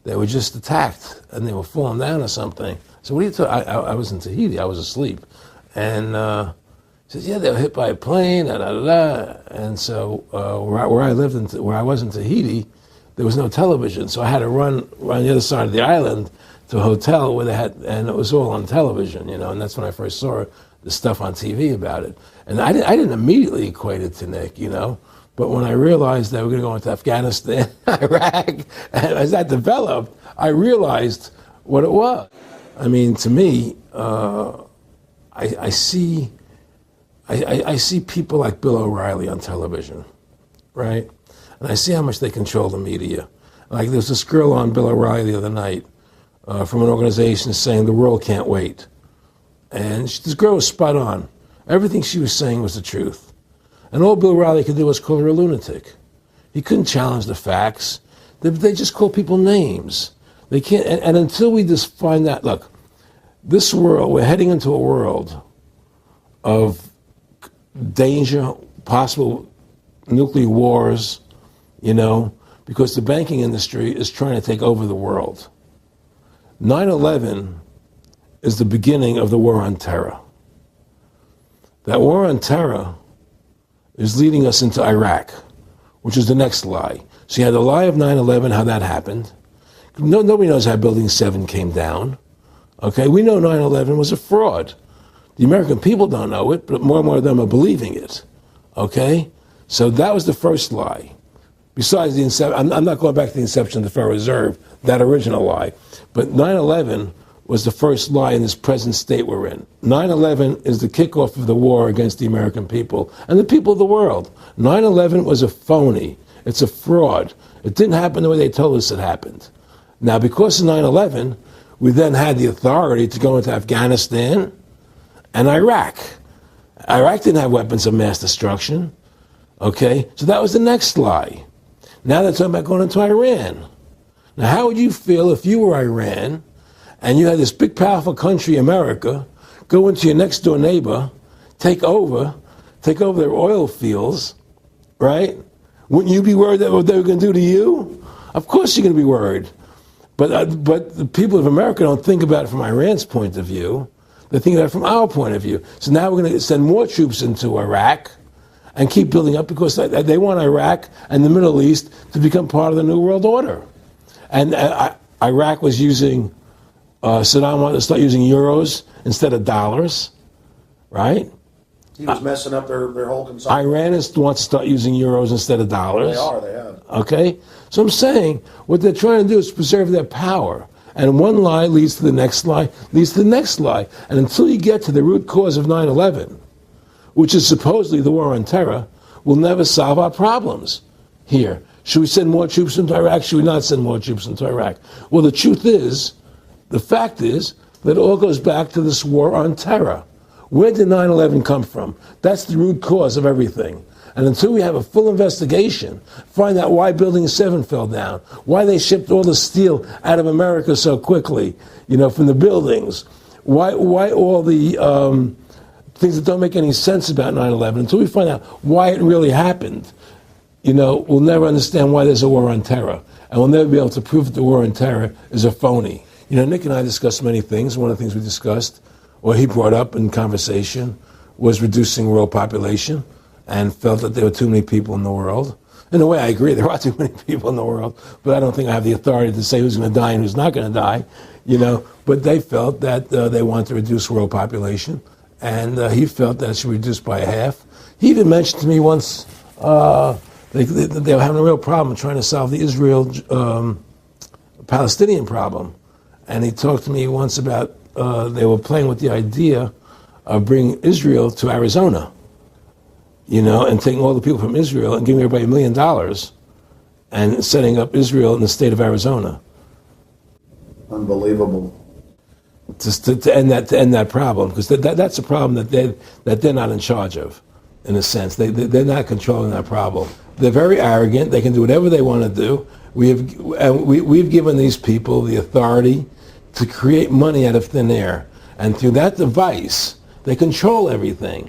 they were just attacked and they were falling down or something. So what are you talking? I was in Tahiti, I was asleep, and he says, yeah, they were hit by a plane, and so where I lived where I was in Tahiti, there was no television, so I had to run around the other side of the island to a hotel where they had, and it was all on television, and that's when I first saw the stuff on TV about it. And I didn't immediately equate it to Nick, but when I realized they were going to go into Afghanistan, Iraq, and as that developed, I realized what it was. I mean, to me, I see people like Bill O'Reilly on television, right? And I see how much they control the media. Like there was this girl on Bill O'Reilly the other night from an organization saying the world can't wait. And this girl was spot on. Everything she was saying was the truth. And all Bill O'Reilly could do was call her a lunatic. He couldn't challenge the facts. They just call people names. They can't, and until we just find that, look, this world, we're heading into a world of danger, possible nuclear wars, because the banking industry is trying to take over the world. 9/11 is the beginning of the war on terror. That war on terror is leading us into Iraq, which is the next lie. So you had the lie of 9/11, how that happened. Nobody knows how Building 7 came down. Okay, we know 9/11 was a fraud. The American people don't know it, but more and more of them are believing it. Okay, so that was the first lie. Besides the I'm not going back to the inception of the Federal Reserve, that original lie. But 9/11 was the first lie in this present state we're in. 9/11 is the kickoff of the war against the American people and the people of the world. 9/11 was a phony. It's a fraud. It didn't happen the way they told us it happened. Now, because of 9/11, we then had the authority to go into Afghanistan and Iraq. Iraq didn't have weapons of mass destruction. Okay? So that was the next lie. Now they're talking about going into Iran. Now, how would you feel if you were Iran and you had this big, powerful country, America, go into your next door neighbor, take over their oil fields, right? Wouldn't you be worried that what they were going to do to you? Of course you're going to be worried. But the people of America don't think about it from Iran's point of view. They think about it from our point of view. So now we're going to send more troops into Iraq and keep building up because they want Iraq and the Middle East to become part of the New World Order. And Iraq was using, Saddam wanted to start using euros instead of dollars, right? He was messing up their whole consumption. Iran wants to start using euros instead of dollars. They have. Okay? So I'm saying what they're trying to do is preserve their power. And one lie leads to the next lie, leads to the next lie. And until you get to the root cause of 9/11, which is supposedly the war on terror, we'll never solve our problems here. Should we send more troops into Iraq? Should we not send more troops into Iraq? Well, the truth is, the fact is, that it all goes back to this war on terror. Where did 9/11 come from? That's the root cause of everything. And until we have a full investigation, find out why Building 7 fell down, why they shipped all the steel out of America so quickly, from the buildings, why all the things that don't make any sense about 9/11, until we find out why it really happened, we'll never understand why there's a war on terror. And we'll never be able to prove that the war on terror is a phony. Nick and I discussed many things. One of the things we discussed, or he brought up in conversation, was reducing world population, and felt that there were too many people in the world. In a way, I agree, there are too many people in the world, but I don't think I have the authority to say who's going to die and who's not going to die, But they felt that they wanted to reduce world population, and he felt that it should be reduced by half. He even mentioned to me once they were having a real problem trying to solve the Israel-Palestinian problem. And he talked to me once about they were playing with the idea of bringing Israel to Arizona, and taking all the people from Israel and giving everybody $1 million and setting up Israel in the state of Arizona. Unbelievable. To end that problem, because that's a problem that they're not in charge of, in a sense. They're not controlling that problem. They're very arrogant. They can do whatever they want to do. We've given these people the authority to create money out of thin air, and through that device, they control everything.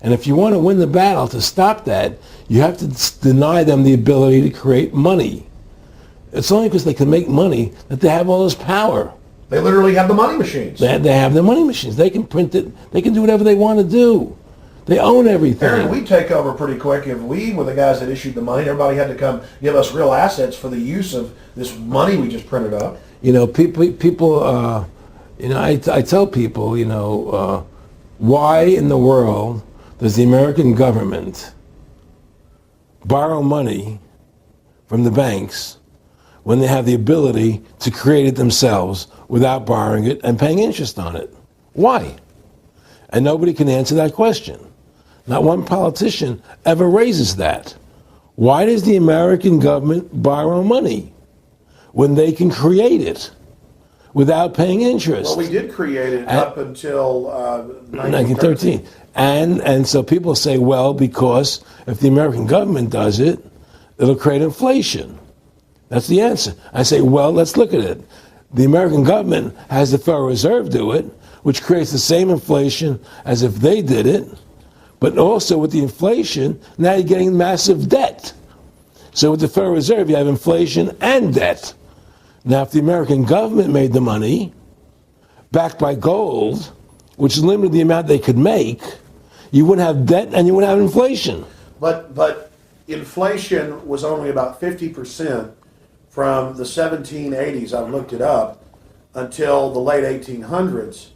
And if you want to win the battle to stop that, you have to deny them the ability to create money. It's only because they can make money that they have all this power. They literally have the money machines. They have the money machines. They can print it. They can do whatever they want to do. They own everything. Aaron, we take over pretty quick. If we were the guys that issued the money, everybody had to come give us real assets for the use of this money we just printed up. People. I tell people, why in the world does the American government borrow money from the banks when they have the ability to create it themselves without borrowing it and paying interest on it? Why? And nobody can answer that question. Not one politician ever raises that. Why does the American government borrow money when they can create it without paying interest? Well, we did create it up until 1913. And so people say, well, because if the American government does it, it'll create inflation. That's the answer. I say, well, let's look at it. The American government has the Federal Reserve do it, which creates the same inflation as if they did it. But also with the inflation, now you're getting massive debt. So with the Federal Reserve, you have inflation and debt. Now, if the American government made the money, backed by gold, which limited the amount they could make, you wouldn't have debt and you wouldn't have inflation. But inflation was only about 50% from the 1780s, I've looked it up, until the late 1800s.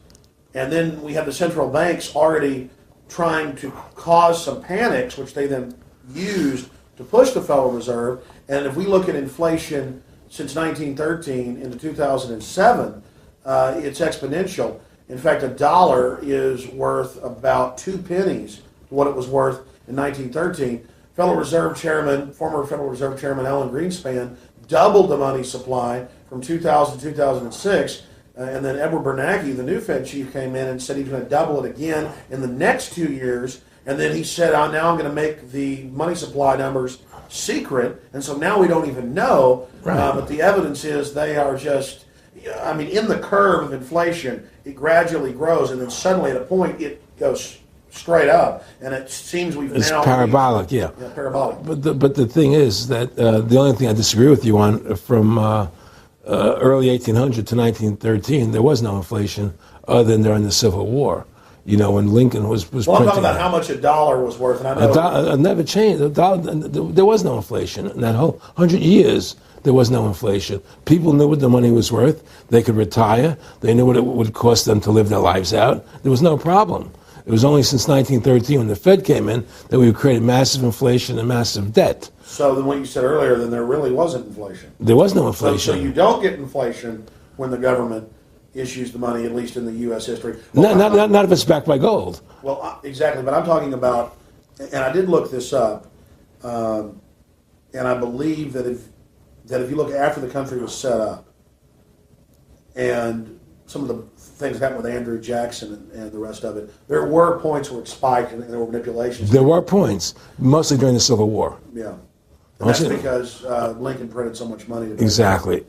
And then we have the central banks already trying to cause some panics, which they then used to push the Federal Reserve. And if we look at inflation since 1913 into 2007, it's exponential. In fact, a dollar is worth about 2 pennies what it was worth in 1913. Former Federal Reserve Chairman Alan Greenspan doubled the money supply from 2000 to 2006. And then Edward Bernanke, the new Fed chief, came in and said he's going to double it again in the next 2 years. And then he said, now I'm going to make the money supply numbers secret. And so now we don't even know. Right. But the evidence is they are just, in the curve of inflation, it gradually grows. And then suddenly at a point, it goes straight up. And it seems it's parabolic, yeah. Yeah, parabolic. But the thing is that the only thing I disagree with you on from early 1800 to 1913, there was no inflation other than during the Civil War. When Lincoln was Well, I'm printing. talking about how much a dollar was worth. And I know It never changed. There was no inflation. In that whole 100 years, there was no inflation. People knew what the money was worth. They could retire. They knew what it would cost them to live their lives out. There was no problem. It was only since 1913 when the Fed came in that we created massive inflation and massive debt. So then what you said earlier, then there really wasn't inflation. There was no inflation. So you don't get inflation when the government issues the money, at least in the U.S. history. Not if it's backed by gold. Well, exactly. But I'm talking about, and I did look this up, and I believe that if you look after the country was set up, and some of the things happened with Andrew Jackson and the rest of it, there were points where it spiked and there were manipulations. There were points, mostly during the Civil War. Yeah. And that's because Lincoln printed so much money. Exactly.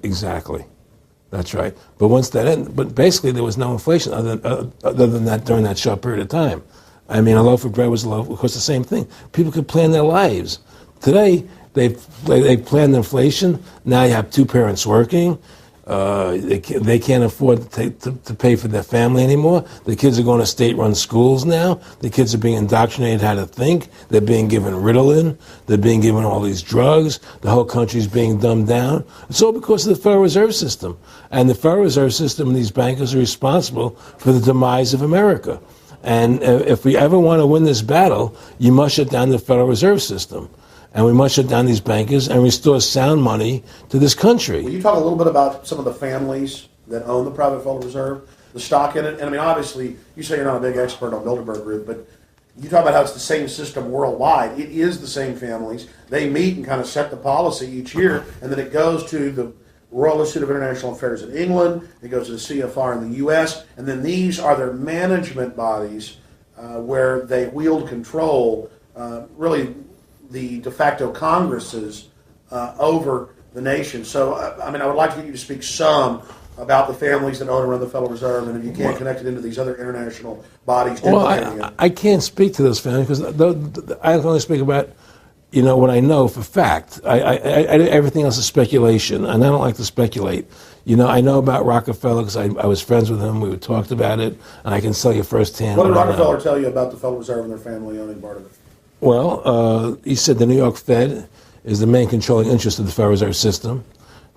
That's right. But once that ended, but basically there was no inflation other than that during that short period of time. A loaf of bread was a loaf. Of course, the same thing. People could plan their lives. Today, they planned inflation. Now you have two parents working. They can't afford to pay for their family anymore. The kids are going to state-run schools now. The kids are being indoctrinated how to think. They're being given Ritalin. They're being given all these drugs. The whole country's being dumbed down. It's all because of the Federal Reserve System. And the Federal Reserve System and these bankers are responsible for the demise of America. And if we ever want to win this battle, you must shut down the Federal Reserve System. And we must shut down these bankers and restore sound money to this country. Will you talk a little bit about some of the families that own the private Federal Reserve, the stock in it? And obviously, you say you're not a big expert on Bilderberg Group, but you talk about how it's the same system worldwide. It is the same families. They meet and kind of set the policy each year, and then it goes to the Royal Institute of International Affairs in England, it goes to the CFR in the U.S., and then these are their management bodies where they wield control, really the de facto Congresses over the nation. So, I would like to get you to speak some about the families that own and run the Federal Reserve, and if you can't connect it into these other international bodies. Well, I can't speak to those families because I can only speak about what I know for fact. Everything else is speculation, and I don't like to speculate. I know about Rockefeller because I was friends with him. We talked about it, and I can tell you firsthand. What did Rockefeller tell you about the Federal Reserve and their family owning part of it? Well, he said the New York Fed is the main controlling interest of the Federal Reserve System.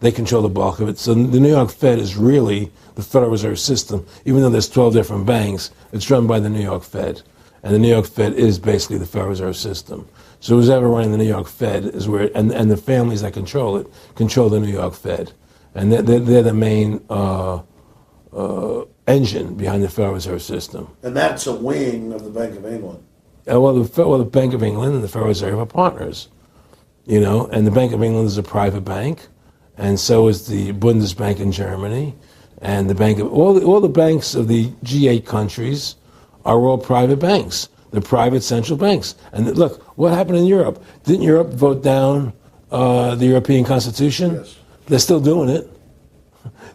They control the bulk of it. So the New York Fed is really the Federal Reserve System. Even though there's 12 different banks, it's run by the New York Fed. And the New York Fed is basically the Federal Reserve System. So who's ever running the New York Fed is where, and the families that control it, control the New York Fed. And they're the main engine behind the Federal Reserve System. And that's a wing of the Bank of England. The Bank of England and the Federal Reserve are partners, and the Bank of England is a private bank, and so is the Bundesbank in Germany, and the bank of all the banks of the G8 countries are all private banks. They're private central banks. And look, what happened in Europe? Didn't Europe vote down the European Constitution? Yes. They're still doing it.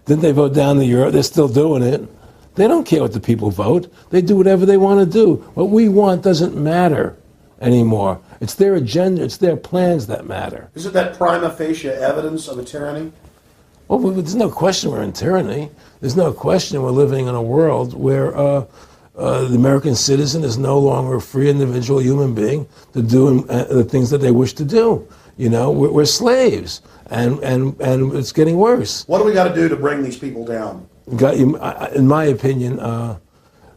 Didn't they vote down the euro? They're still doing it. They don't care what the people vote. They do whatever they want to do. What we want doesn't matter anymore. It's their agenda, it's their plans that matter. Isn't that prima facie evidence of a tyranny? Well, there's no question we're in tyranny. There's no question we're living in a world where the American citizen is no longer a free individual human being to do the things that they wish to do. We're slaves, and it's getting worse. What do we got to do to bring these people down? In my opinion,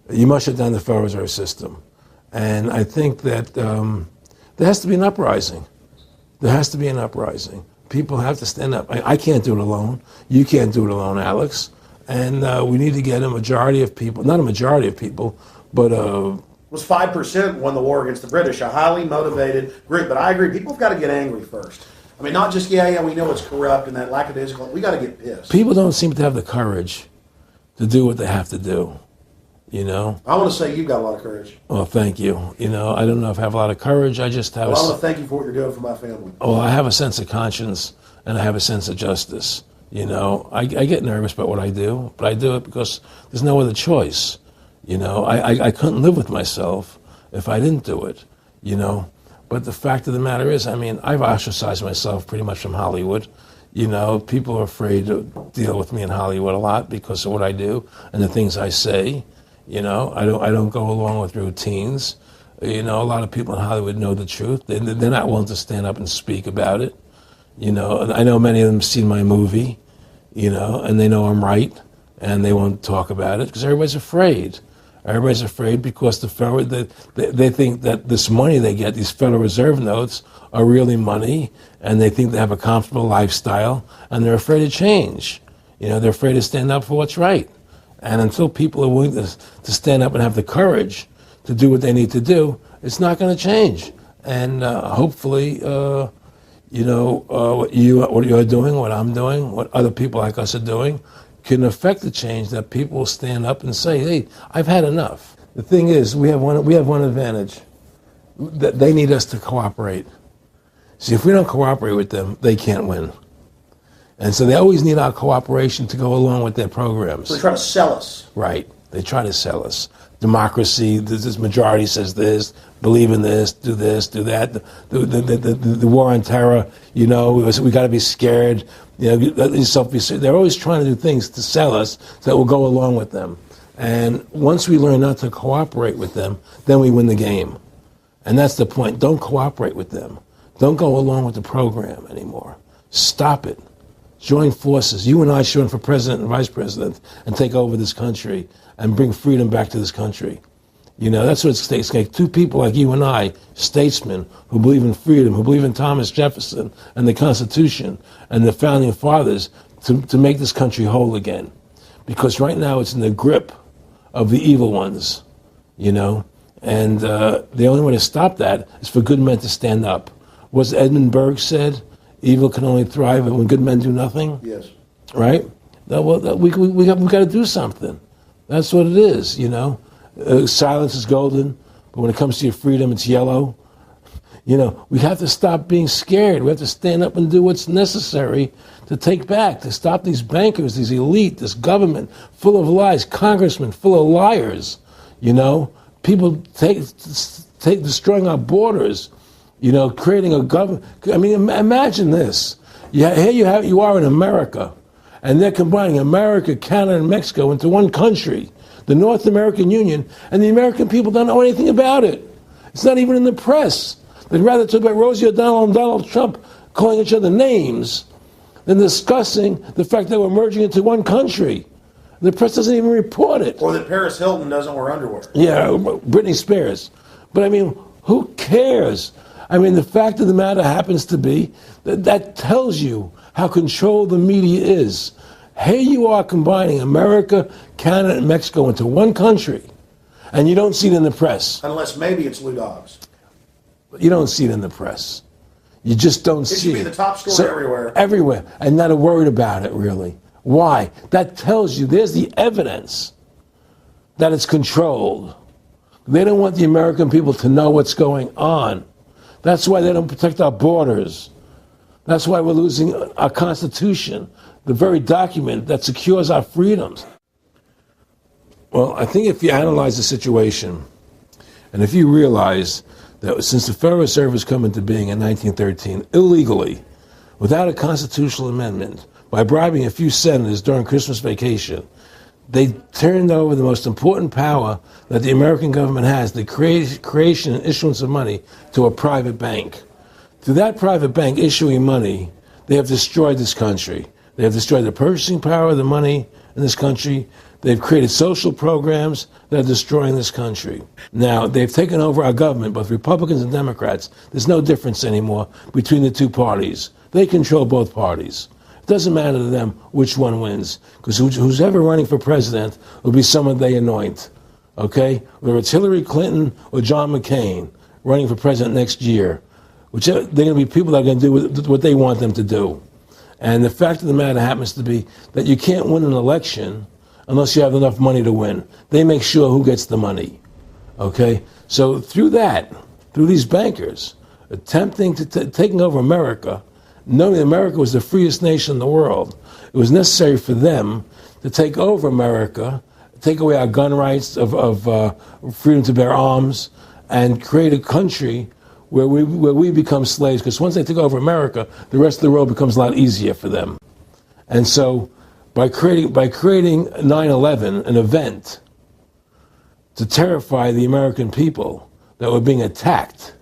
you must shut down the Federal Reserve System. And I think that there has to be an uprising. There has to be an uprising. People have to stand up. I can't do it alone. You can't do it alone, Alex. And we need to get a majority of people, not a majority of people, but It was 5% won the war against the British, a highly motivated group. But I agree, people have got to get angry first. I mean, not just, yeah, we know it's corrupt and that lackadaisical. We got to get pissed. people don't seem to have the courage to do what they have to do, you know? I want to say you've got a lot of courage. Well, thank you. You know, I don't know if I have a lot of courage. I just have Well, I want to thank you for what you're doing for my family. I have a sense of conscience and I have a sense of justice. You know, I get nervous about what I do, but I do it because there's no other choice. You know, I couldn't live with myself if I didn't do it, you know. But the fact of the matter is, I mean, I've ostracized myself pretty much from Hollywood. You know, people are afraid to deal with me in Hollywood a lot because of what I do and the things I say. You know, I don't go along with routines. You know, a lot of people in Hollywood know the truth. They're not willing to stand up and speak about it. You know, and I know many of them have seen my movie, you know, and they know I'm right, and they won't talk about it because everybody's afraid. Everybody's afraid because they think that this money they get, these Federal Reserve notes, are really money, and they think they have a comfortable lifestyle, and they're afraid to change. You know, they're afraid to stand up for what's right. And until people are willing to stand up and have the courage to do what they need to do, it's not going to change. And hopefully, you know, what you're doing, what I'm doing, what other people like us are doing, can affect the change that people will stand up and say, hey, I've had enough. The thing is, we have one advantage, that they need us to cooperate. See, if we don't cooperate with them, they can't win. And so they always need our cooperation to go along with their programs. So they try to sell us. Right. They try to sell us. Democracy, this majority says this, believe in this, do that. The war on terror, you know, we got to be scared. You know, they're always trying to do things to sell us so that we'll go along with them. And once we learn not to cooperate with them, then we win the game. And that's the point. Don't cooperate with them. Don't go along with the program anymore. Stop it. Join forces. You and I should run for president and vice president and take over this country and bring freedom back to this country. You know, that's what it takes. Like two people like you and I, statesmen who believe in freedom, who believe in Thomas Jefferson and the Constitution and the founding fathers to make this country whole again. Because right now it's in the grip of the evil ones, you know. And the only way to stop that is for good men to stand up. What's Edmund Burke said? Evil can only thrive when good men do nothing. Yes. Right? We got to do something. That's what it is, you know. Silence is golden, but when it comes to your freedom, it's yellow. You know, we have to stop being scared. We have to stand up and do what's necessary to take back, to stop these bankers, these elite, this government full of lies, congressmen full of liars, you know. People destroying our borders, you know, creating a government. I mean, imagine this. Here you are in America, and they're combining America, Canada, and Mexico into one country, the North American Union, and the American people don't know anything about it. It's not even in the press. They'd rather talk about Rosie O'Donnell and Donald Trump calling each other names than discussing the fact that we're merging into one country. The press doesn't even report it. Or that Paris Hilton doesn't wear underwear. Yeah, Britney Spears. But I mean, who cares? I mean, the fact of the matter happens to be that tells you how controlled the media is. Here you are combining America, Canada, and Mexico into one country, and you don't see it in the press. Unless maybe it's Lou Dobbs. You don't see it in the press. You just don't see it. It should be the top story everywhere. Everywhere, and not a word about it, really. Why? That tells you there's the evidence that it's controlled. They don't want the American people to know what's going on. That's why they don't protect our borders. That's why we're losing our Constitution, the very document that secures our freedoms. Well, I think if you analyze the situation, and if you realize that since the Federal Reserve has come into being in 1913, illegally, without a constitutional amendment, by bribing a few senators during Christmas vacation, they turned over the most important power that the American government has, the creation and issuance of money, to a private bank. Through that private bank issuing money, they have destroyed this country. They have destroyed the purchasing power of the money in this country. They've created social programs that are destroying this country. Now, they've taken over our government, both Republicans and Democrats. There's no difference anymore between the two parties. They control both parties. Doesn't matter to them which one wins, because who's ever running for president will be someone they anoint, okay? Whether it's Hillary Clinton or John McCain running for president next year, they're going to be people that are going to do what they want them to do. And the fact of the matter happens to be that you can't win an election unless you have enough money to win. They make sure who gets the money, okay? So through these bankers attempting to taking over America, knowing America was the freest nation in the world, it was necessary for them to take over America, take away our gun rights of freedom to bear arms, and create a country where we become slaves. Because once they take over America, the rest of the world becomes a lot easier for them. And so, by creating 9/11, an event to terrify the American people that were being attacked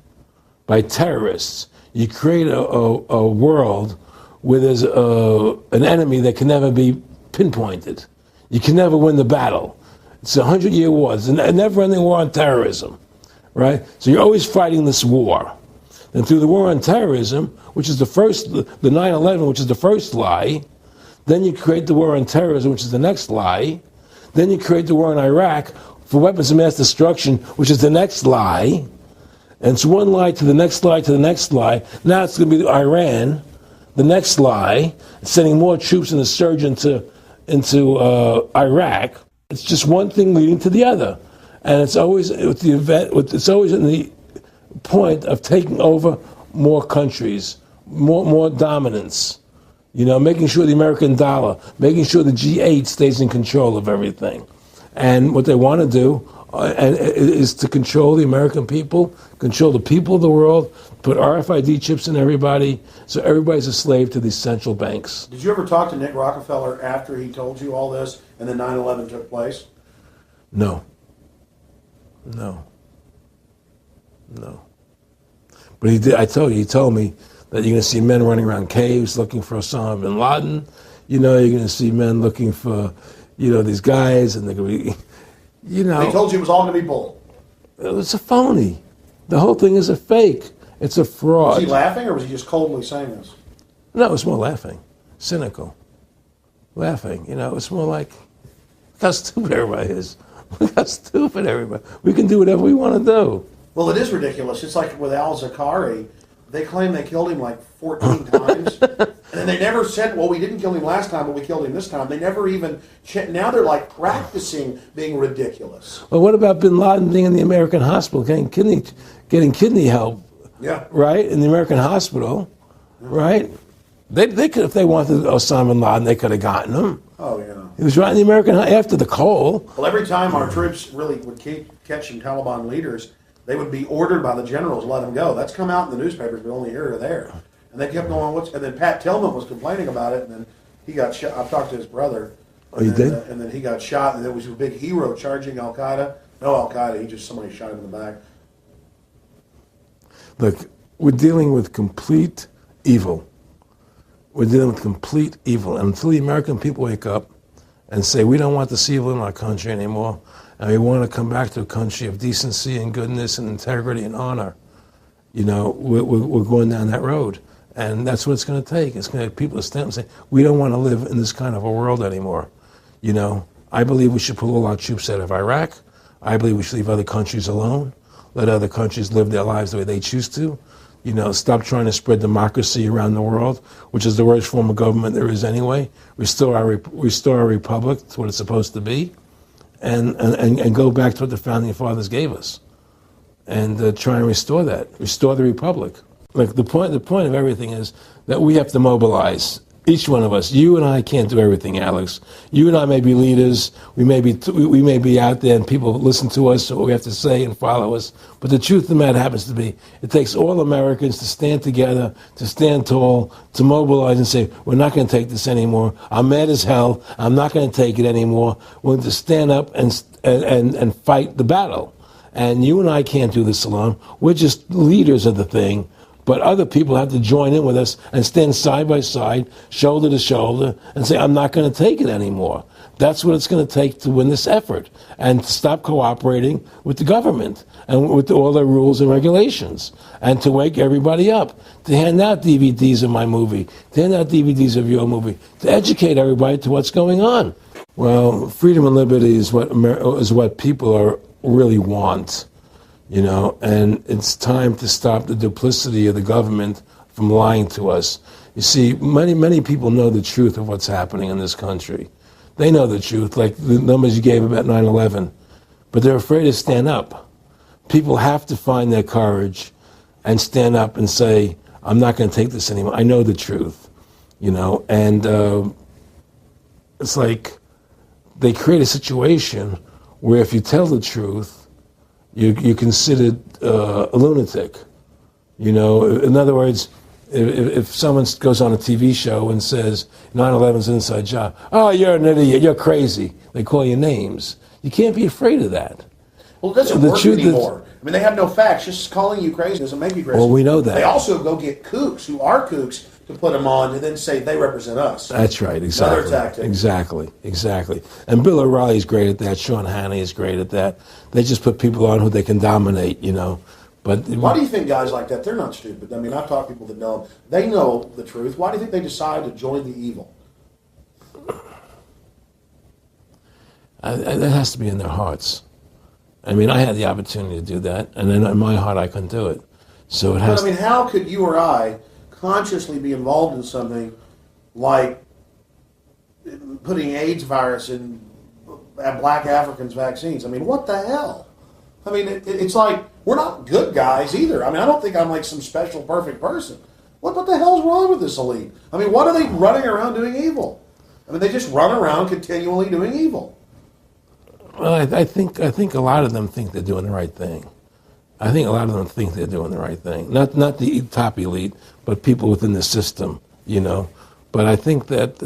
by terrorists, you create a world where there's an enemy that can never be pinpointed. You can never win the battle. It's a 100-year war. It's a never-ending war on terrorism, right? So you're always fighting this war. And through the war on terrorism, which is the 9/11, which is the first lie, then you create the war on terrorism, which is the next lie. Then you create the war in Iraq for weapons of mass destruction, which is the next lie. And it's one lie to the next lie to the next lie. Now it's going to be Iran, the next lie, sending more troops and a surge into Iraq. It's just one thing leading to the other, and it's always with the event. It's always in the point of taking over more countries, more dominance. Making sure the American dollar, making sure the G8 stays in control of everything, and what they want to do is to control the American people, control the people of the world, put RFID chips in everybody, so everybody's a slave to these central banks. Did you ever talk to Nick Rockefeller after he told you all this and then 9/11 took place? No. But he did. He told me that you're going to see men running around caves looking for Osama bin Laden. You're going to see men looking for, these guys, and they're going to be, He told you it was all going to be bull. It's a phony. The whole thing is a fake. It's a fraud. Was he laughing, or was he just coldly saying this? No, it's more laughing. Cynical. Laughing. It's more like, look how stupid everybody is. Look how stupid everybody. We can do whatever we want to do. Well, it is ridiculous. It's like with al-Zakari. They claim they killed him like 14 times. And then they never said, well, we didn't kill him last time, but we killed him this time. They never even now they're like practicing being ridiculous. Well, what about bin Laden being in the American hospital, getting kidney help? Yeah. Right? In the American hospital. Right? They could, if they wanted Osama bin Laden, they could have gotten him. Oh, yeah. He was right in the American, after the Cole. Well, every time our troops really would keep catching Taliban leaders, they would be ordered by the generals to let them go. That's come out in the newspapers, but only here or there. And they kept going, and then Pat Tillman was complaining about it, and then he got shot. I've talked to his brother. Oh, you did? And then he got shot, and there was a big hero charging Al-Qaeda. No Al-Qaeda, somebody shot him in the back. Look, we're dealing with complete evil. We're dealing with complete evil. And until the American people wake up and say, we don't want this evil in our country anymore, and we want to come back to a country of decency and goodness and integrity and honor, we're going down that road. And that's what it's going to take. It's going to people to stand up and say, we don't want to live in this kind of a world anymore. I believe we should pull all our troops out of Iraq. I believe we should leave other countries alone. Let other countries live their lives the way they choose to. Stop trying to spread democracy around the world, which is the worst form of government there is anyway. Restore our republic to what it's supposed to be, and go back to what the founding fathers gave us, and try and restore that. Restore the republic. Like the point of everything is that we have to mobilize. Each one of us. You and I can't do everything, Alex. You and I may be leaders. We may be out there, and people listen to us, what we have to say, and follow us. But the truth of the matter happens to be, it takes all Americans to stand together, to stand tall, to mobilize and say, we're not going to take this anymore. I'm mad as hell. I'm not going to take it anymore. We're going to stand up and fight the battle. And you and I can't do this alone. We're just leaders of the thing. But other people have to join in with us and stand side by side, shoulder to shoulder, and say, I'm not going to take it anymore. That's what it's going to take to win this effort, and to stop cooperating with the government and with all their rules and regulations, and to wake everybody up, to hand out DVDs of my movie, to hand out DVDs of your movie, to educate everybody to what's going on. Well, freedom and liberty is what people really want, and it's time to stop the duplicity of the government from lying to us. You see, many people know the truth of what's happening in this country. They know the truth, like the numbers you gave about 9/11, but they're afraid to stand up. People have to find their courage and stand up and say, I'm not going to take this anymore. I know the truth, and it's like they create a situation where if you tell the truth, you're considered a lunatic. In other words, if someone goes on a TV show and says 9/11's an inside job, oh, you're an idiot, you're crazy. They call you names. You can't be afraid of that. Well, it doesn't work anymore. I mean, they have no facts. Just calling you crazy doesn't make you crazy. Well, we know that. They also go get kooks who are kooks to put them on and then say they represent us. That's right, exactly. Another tactic. Exactly. And Bill O'Reilly's great at that. Sean Hannity is great at that. They just put people on who they can dominate, But why do you think guys like that, they're not stupid? I mean, I've talked to people that know them. They know the truth. Why do you think they decide to join the evil? That has to be in their hearts. I mean, I had the opportunity to do that, and then in my heart I couldn't do it. So it has. But I mean, how could you or I consciously be involved in something like putting AIDS virus in black Africans' vaccines? I mean, what the hell? I mean, it's like we're not good guys either. I mean, I don't think I'm like some special perfect person. What the hell's wrong with this elite? I mean, what are they running around doing evil? I mean, they just run around continually doing evil. Well, I think a lot of them think they're doing the right thing. I think a lot of them think they're doing the right thing. Not the top elite, but people within the system, But I think that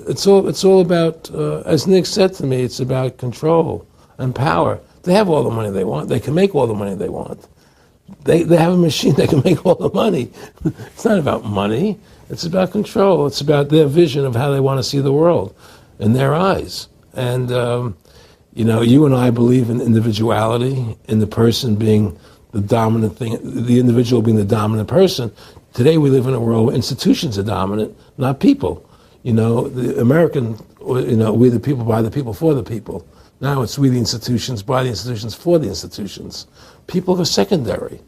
it's all about, as Nick said to me, it's about control and power. They have all the money they want. They can make all the money they want. They have a machine that can make all the money. It's not about money. It's about control. It's about their vision of how they want to see the world in their eyes. And, you and I believe in individuality, in the person being the dominant thing, the individual being the dominant person. Today we live in a world where institutions are dominant, not people. The American, we the people, by the people, for the people. Now it's we the institutions, by the institutions, for the institutions. People are secondary.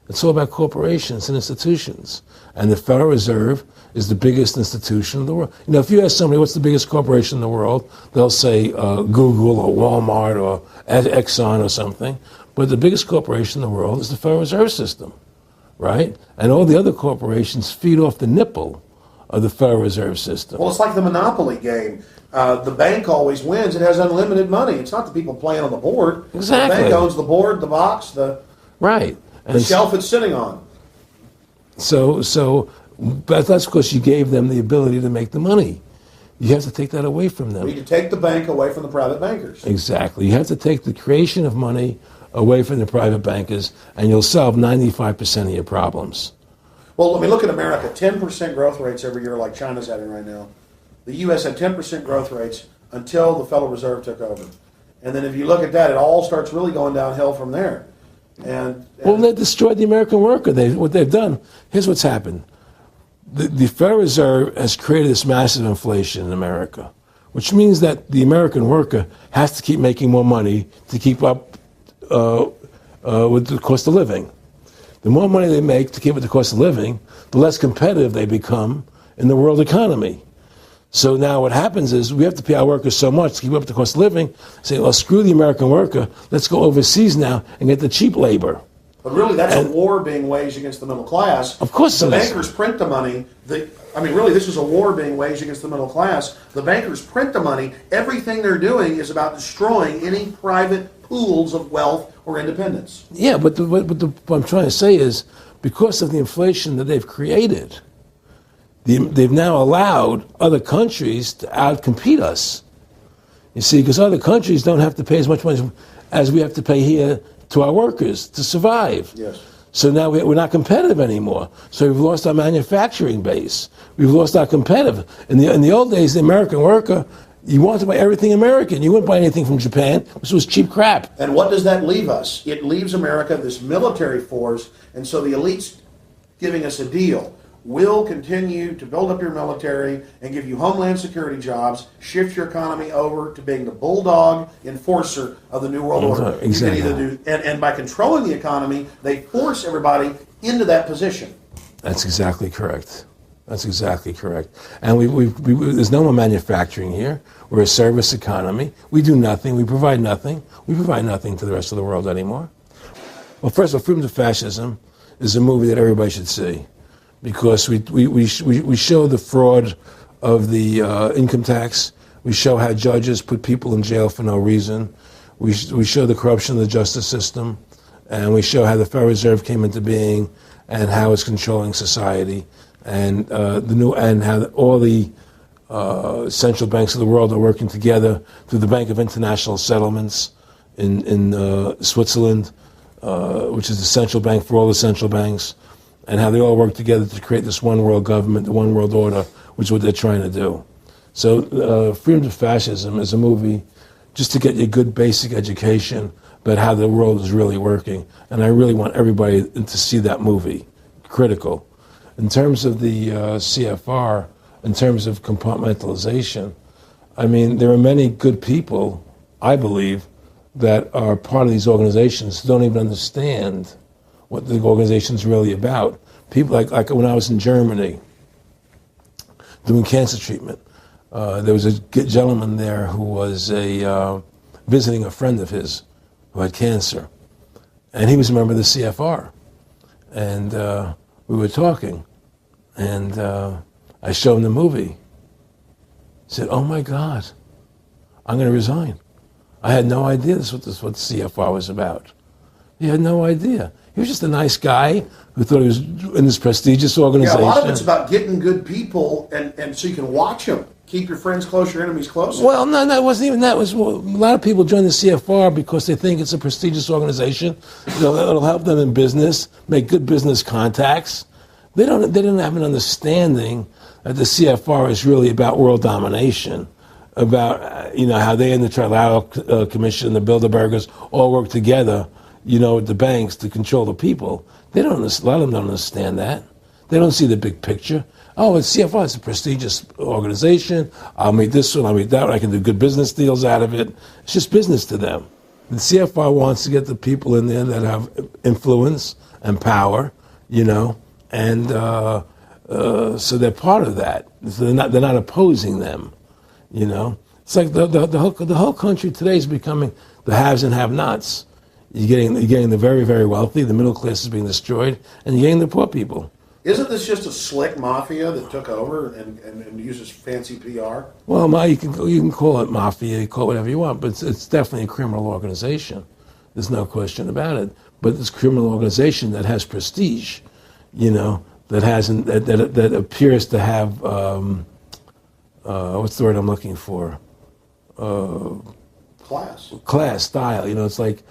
It's all about corporations and institutions. And the Federal Reserve is the biggest institution in the world. If you ask somebody what's the biggest corporation in the world, they'll say Google or Walmart or Exxon or something. But the biggest corporation in the world is the Federal Reserve System, right? And all the other corporations feed off the nipple of the Federal Reserve System. Well, it's like the Monopoly game. The bank always wins. It has unlimited money. It's not the people playing on the board. Exactly. The bank owns the board, the box, the shelf it's sitting on. But that's because you gave them the ability to make the money. You have to take that away from them. We need to take the bank away from the private bankers. Exactly. You have to take the creation of money away from the private bankers, and you'll solve 95% of your problems. Well, I mean, look at America. 10% growth rates every year like China's having right now. The U.S. had 10% growth rates until the Federal Reserve took over. And then if you look at that, it all starts really going downhill from there. Well, they destroyed the American worker. What they've done, here's what's happened. The Federal Reserve has created this massive inflation in America, which means that the American worker has to keep making more money to keep up with the cost of living. The more money they make to keep with the cost of living, the less competitive they become in the world economy. So now what happens is we have to pay our workers so much to keep up with the cost of living, say, well, screw the American worker, let's go overseas now and get the cheap labor. But really, that's a war being waged against the middle class. Of course the it is. bankers print the money. Really, this is a war being waged against the middle class. The bankers print the money. Everything they're doing is about destroying any private pools of wealth or independence. Yeah, but what I'm trying to say is, because of the inflation that they've created, they've now allowed other countries to outcompete us. You see, because other countries don't have to pay as much money as we have to pay here to our workers to survive. Yes. So now we're not competitive anymore. So we've lost our manufacturing base. We've lost our competitive. In the old days, the American worker You wanted to buy everything American. You wouldn't buy anything from Japan, which was cheap crap. And what does that leave us? It leaves America this military force, and so the elite's giving us a deal. We'll continue to build up your military and give you homeland security jobs, shift your economy over to being the bulldog enforcer of the New World Order. Exactly. You can either do, and by controlling the economy, they force everybody into that position. That's exactly correct. That's exactly correct. And there's no more manufacturing here. We're a service economy. We do nothing. We provide nothing. We provide nothing to the rest of the world anymore. Well, first of all, Freedom to Fascism is a movie that everybody should see, because we show the fraud of the income tax. We show how judges put people in jail for no reason. We show the corruption of the justice system, and we show how the Federal Reserve came into being and how it's controlling society, and how all the central banks of the world are working together through the Bank of International Settlements in Switzerland, which is the central bank for all the central banks, and how they all work together to create this one world government, the one world order, which is what they're trying to do. So Freedom to Fascism is a movie just to get you a good basic education about how the world is really working. And I really want everybody to see that movie. Critical. In terms of the CFR, in terms of compartmentalization, I mean, there are many good people, I believe, that are part of these organizations who don't even understand what the organization's really about. People like when I was in Germany doing cancer treatment, there was a gentleman there who was visiting a friend of his who had cancer, and he was a member of the CFR, and we were talking, and I showed him the movie. He said, "Oh my God, I'm going to resign. I had no idea this was what the CFR was about." He had no idea. He was just a nice guy who thought he was in this prestigious organization. Yeah, a lot of it's about getting good people, and so you can watch them. Keep your friends close, your enemies closer. Well, no, it wasn't even that. It was, well, a lot of people join the CFR because they think it's a prestigious organization. It'll help them in business, make good business contacts. They didn't have an understanding that the CFR is really about world domination, about how they and the Trilateral Commission and the Bilderbergers all work together, with the banks to control the people. A lot of them don't understand that. They don't see the big picture. Oh, it's CFR, it's a prestigious organization. I'll meet this one, I'll meet that one. I can do good business deals out of it. It's just business to them. The CFR wants to get the people in there that have influence and power, and so they're part of that. So they're not opposing them, It's like the whole country today is becoming the haves and have-nots. You're getting the very, very wealthy, the middle class is being destroyed, and you're getting the poor people. Isn't this just a slick mafia that took over and uses fancy PR? Well, you can call it mafia, you call it whatever you want, but it's definitely a criminal organization. There's no question about it. But it's a criminal organization that has prestige, that appears to have what's the word I'm looking for? Class, style. It's like,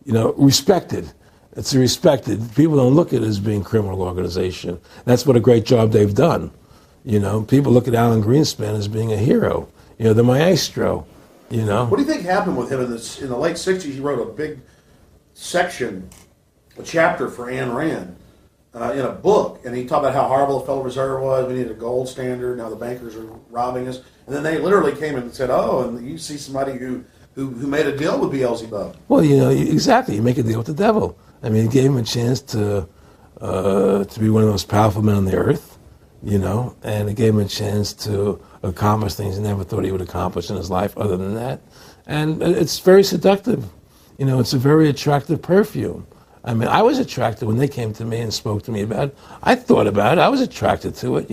respected. It's respected. People don't look at it as being a criminal organization. That's what a great job they've done. People look at Alan Greenspan as being a hero. The maestro. What do you think happened with him in the late '60s? He wrote a big section, a chapter for Ayn Rand in a book, and he talked about how horrible the Federal Reserve was. We needed a gold standard. Now the bankers are robbing us. And then they literally came and said, "Oh, and you see somebody who made a deal with Beelzebub." Well, exactly. You make a deal with the devil. I mean, it gave him a chance to be one of the most powerful men on the earth, and it gave him a chance to accomplish things he never thought he would accomplish in his life other than that. And it's very seductive. It's a very attractive perfume. I mean, I was attracted when they came to me and spoke to me about it. I thought about it. I was attracted to it,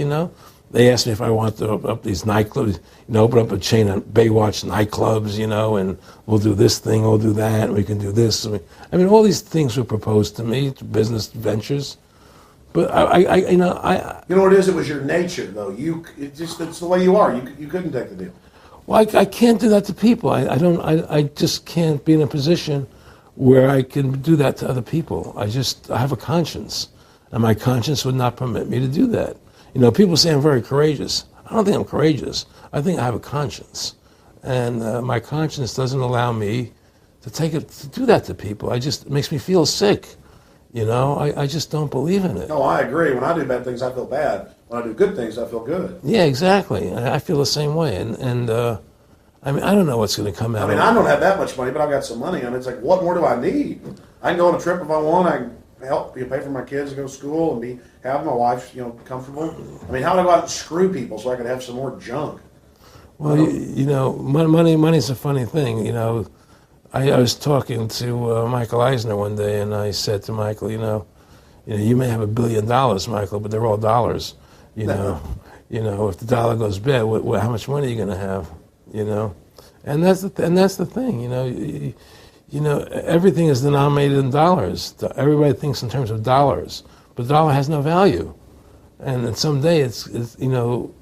They asked me if I wanted to open up these nightclubs, open up a chain of Baywatch nightclubs, and we'll do this thing, we'll do that, and we can do this. All these things were proposed to me, business ventures. But you know what it is? It was your nature, though. It's the way you are. You couldn't take the deal. Well, I can't do that to people. I just can't be in a position where I can do that to other people. I have a conscience, and my conscience would not permit me to do that. People say I'm very courageous. I don't think I'm courageous. I think I have a conscience. And my conscience doesn't allow me to do that to people. It makes me feel sick. You know, I just don't believe in it. No, I agree. When I do bad things, I feel bad. When I do good things, I feel good. Yeah, exactly. I feel the same way. And I mean, I don't know what's going to come out. I mean, I don't have that much money, but I've got some money. I mean, it's like, what more do I need? I can go on a trip if I want. I can help pay for my kids to go to school and have my wife, comfortable. I mean, how do I go out and screw people so I can have some more junk? Well, you know, money's a funny thing. You know, I was talking to Michael Eisner one day, and I said to Michael, you may have $1 billion, Michael, but they're all dollars. You know, if the dollar goes bad, how much money are you going to have? You know, and that's the thing. You know, everything is denominated in dollars. Everybody thinks in terms of dollars, but the dollar has no value. And then someday it's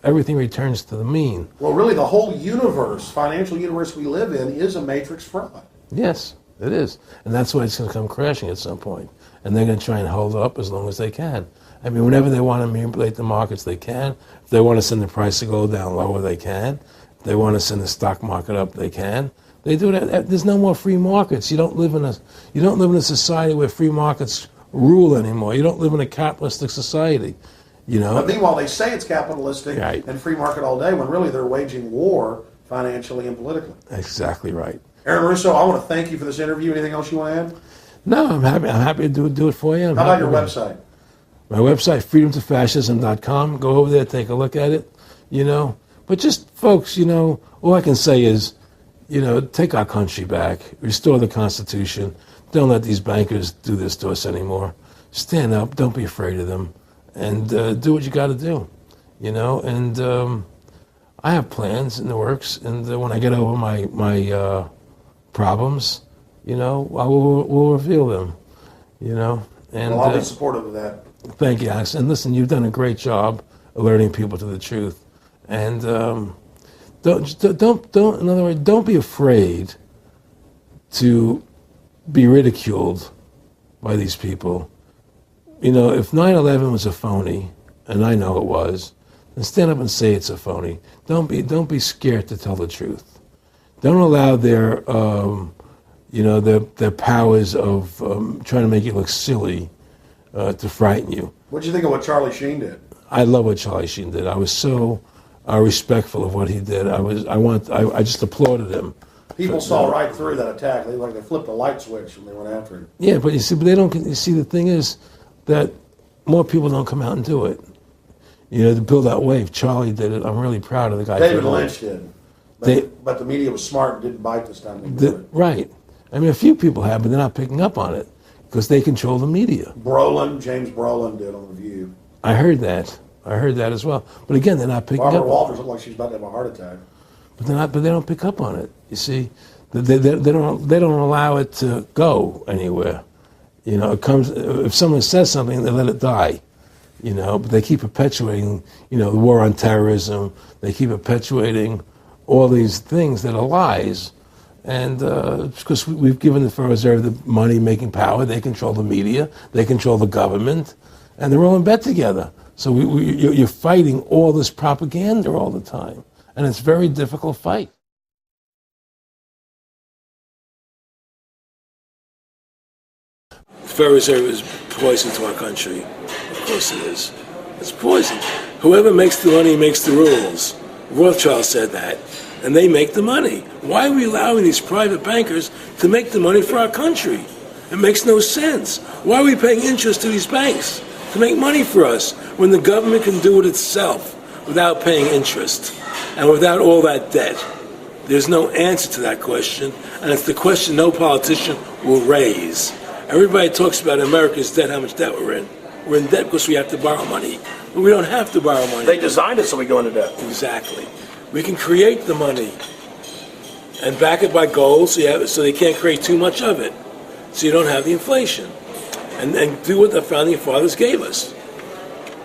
everything returns to the mean. Well, really, the whole universe, financial universe we live in, is a matrix fraud. Yes, it is. And that's why it's going to come crashing at some point. And they're going to try and hold it up as long as they can. I mean, whenever they want to manipulate the markets, they can. If they want to send the price to go down lower, they can. If they want to send the stock market up, they can. They do that. There's no more free markets. You don't live in a society where free markets rule anymore. You don't live in a capitalistic society. You know. But meanwhile, they say it's capitalistic right. and free market all day, when really they're waging war financially and politically. Exactly right. Aaron Russo, I want to thank you for this interview. Anything else you want to add? No, I'm happy to do it for you. How about your website? My website, freedomtofascism.com. Go over there, take a look at it. But just folks, all I can say is, take our country back, restore the Constitution. Don't let these bankers do this to us anymore. Stand up. Don't be afraid of them. And do what you got to do, And I have plans in the works. And when I get over my problems, we'll reveal them, And well, I'll be supportive of that. Thank you, Alex. And listen, you've done a great job alerting people to the truth. And in other words, don't be afraid to be ridiculed by these people. If 9/11 was a phony, and I know it was, then stand up and say it's a phony. Don't be scared to tell the truth. Don't allow their powers of trying to make you look silly to frighten you. What do you think of what Charlie Sheen did? I love what Charlie Sheen did. I was so respectful of what he did. I just applauded him. People saw right through that attack. They flipped a light switch when they went after him. Yeah, but they don't. You see, the thing is that more people don't come out and do it. To build that wave. Charlie did it. I'm really proud of the guy. David Lynch did. But the media was smart and didn't bite this time. Right. I mean, a few people have, but they're not picking up on it because they control the media. James Brolin did on The View. I heard that as well. But again, they're not picking Barbara up. Walters looked like she's about to have a heart attack. But they don't pick up on it. You see, they don't allow it to go anywhere. It comes if someone says something, they let it die. But they keep perpetuating, the war on terrorism. They keep perpetuating all these things that are lies. And because we've given the Federal Reserve the money-making power, they control the media, they control the government, and they're all in bed together. So you're fighting all this propaganda all the time, and it's a very difficult fight. The Federal Reserve is poison to our country. Of course it is. It's poison. Whoever makes the money makes the rules. Rothschild said that. And they make the money. Why are we allowing these private bankers to make the money for our country? It makes no sense. Why are we paying interest to these banks to make money for us when the government can do it itself without paying interest and without all that debt? There's no answer to that question, and it's the question no politician will raise. Everybody talks about America's debt, how much debt we're in. We're in debt because we have to borrow money. But we don't have to borrow money. They designed it so we go into debt. Exactly. We can create the money and back it by gold so they can't create too much of it. So you don't have the inflation. And do what the founding fathers gave us.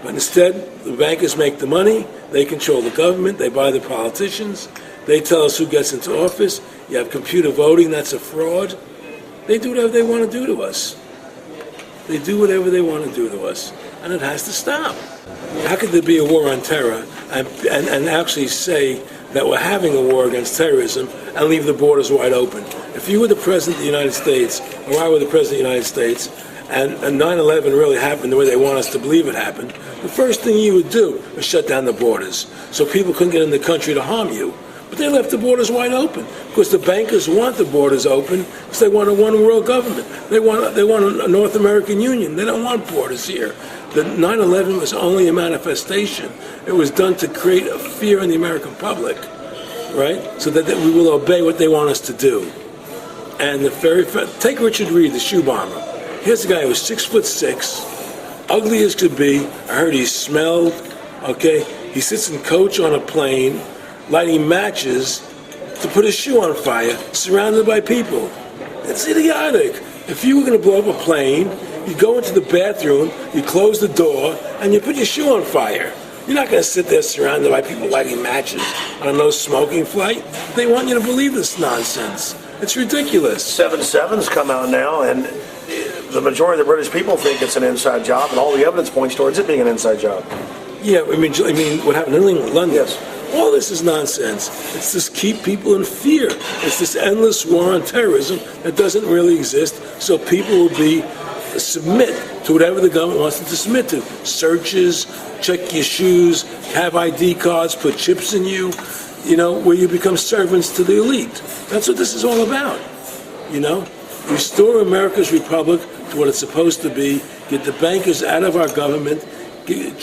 But instead, the bankers make the money, they control the government, they buy the politicians, they tell us who gets into office. You have computer voting, that's a fraud. They do whatever they want to do to us. They do whatever they want to do to us. And it has to stop. How could there be a war on terror and actually say that we're having a war against terrorism and leave the borders wide open. If you were the President of the United States, or I were the President of the United States, and 9/11 really happened the way they want us to believe it happened, the first thing you would do is shut down the borders so people couldn't get in the country to harm you. But they left the borders wide open because the bankers want the borders open because they want a one-world government. They want a North American Union. They don't want borders here. The 9/11 was only a manifestation. It was done to create a fear in the American public, right? So that we will obey what they want us to do. And take Richard Reed, the shoe bomber. Here's a guy who was 6'6", ugly as could be. I heard he smelled. Okay, he sits in coach on a plane, lighting matches to put his shoe on fire, surrounded by people. It's idiotic. If you were going to blow up a plane, you go into the bathroom, you close the door, and you put your shoe on fire. You're not going to sit there surrounded by people lighting matches on a no-smoking flight. They want you to believe this nonsense. It's ridiculous. 7/7's come out now, and the majority of the British people think it's an inside job, and all the evidence points towards it being an inside job. Yeah, I mean, what happened in London? Yes. All this is nonsense. It's just keep people in fear. It's this endless war on terrorism that doesn't really exist, so people will submit to whatever the government wants them to submit to. Searches, check your shoes, have ID cards, put chips in you, where you become servants to the elite. That's what this is all about, Restore America's republic to what it's supposed to be, get the bankers out of our government, get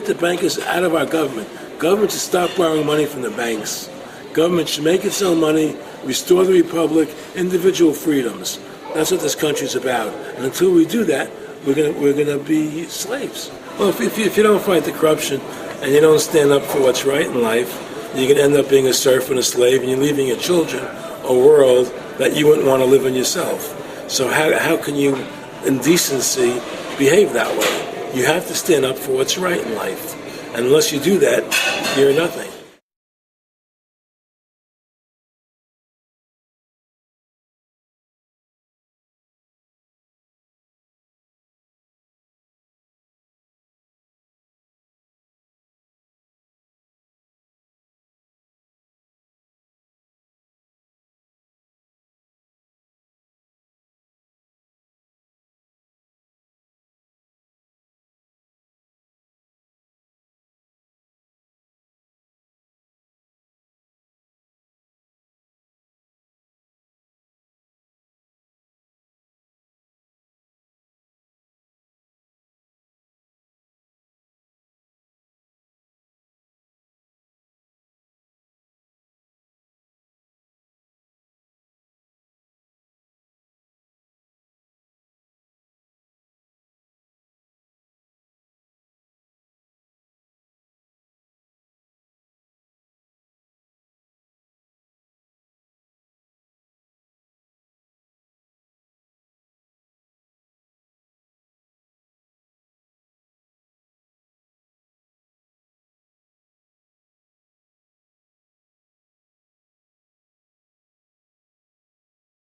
the bankers out of our government. Government should stop borrowing money from the banks. Government should make its own money, restore the republic, individual freedoms. That's what this country's about. And until we do that, we're gonna be slaves. Well, if you don't fight the corruption and you don't stand up for what's right in life, you're gonna end up being a serf and a slave, and you're leaving your children a world that you wouldn't want to live in yourself. So how can you, in decency, behave that way? You have to stand up for what's right in life. And unless you do that, you're nothing.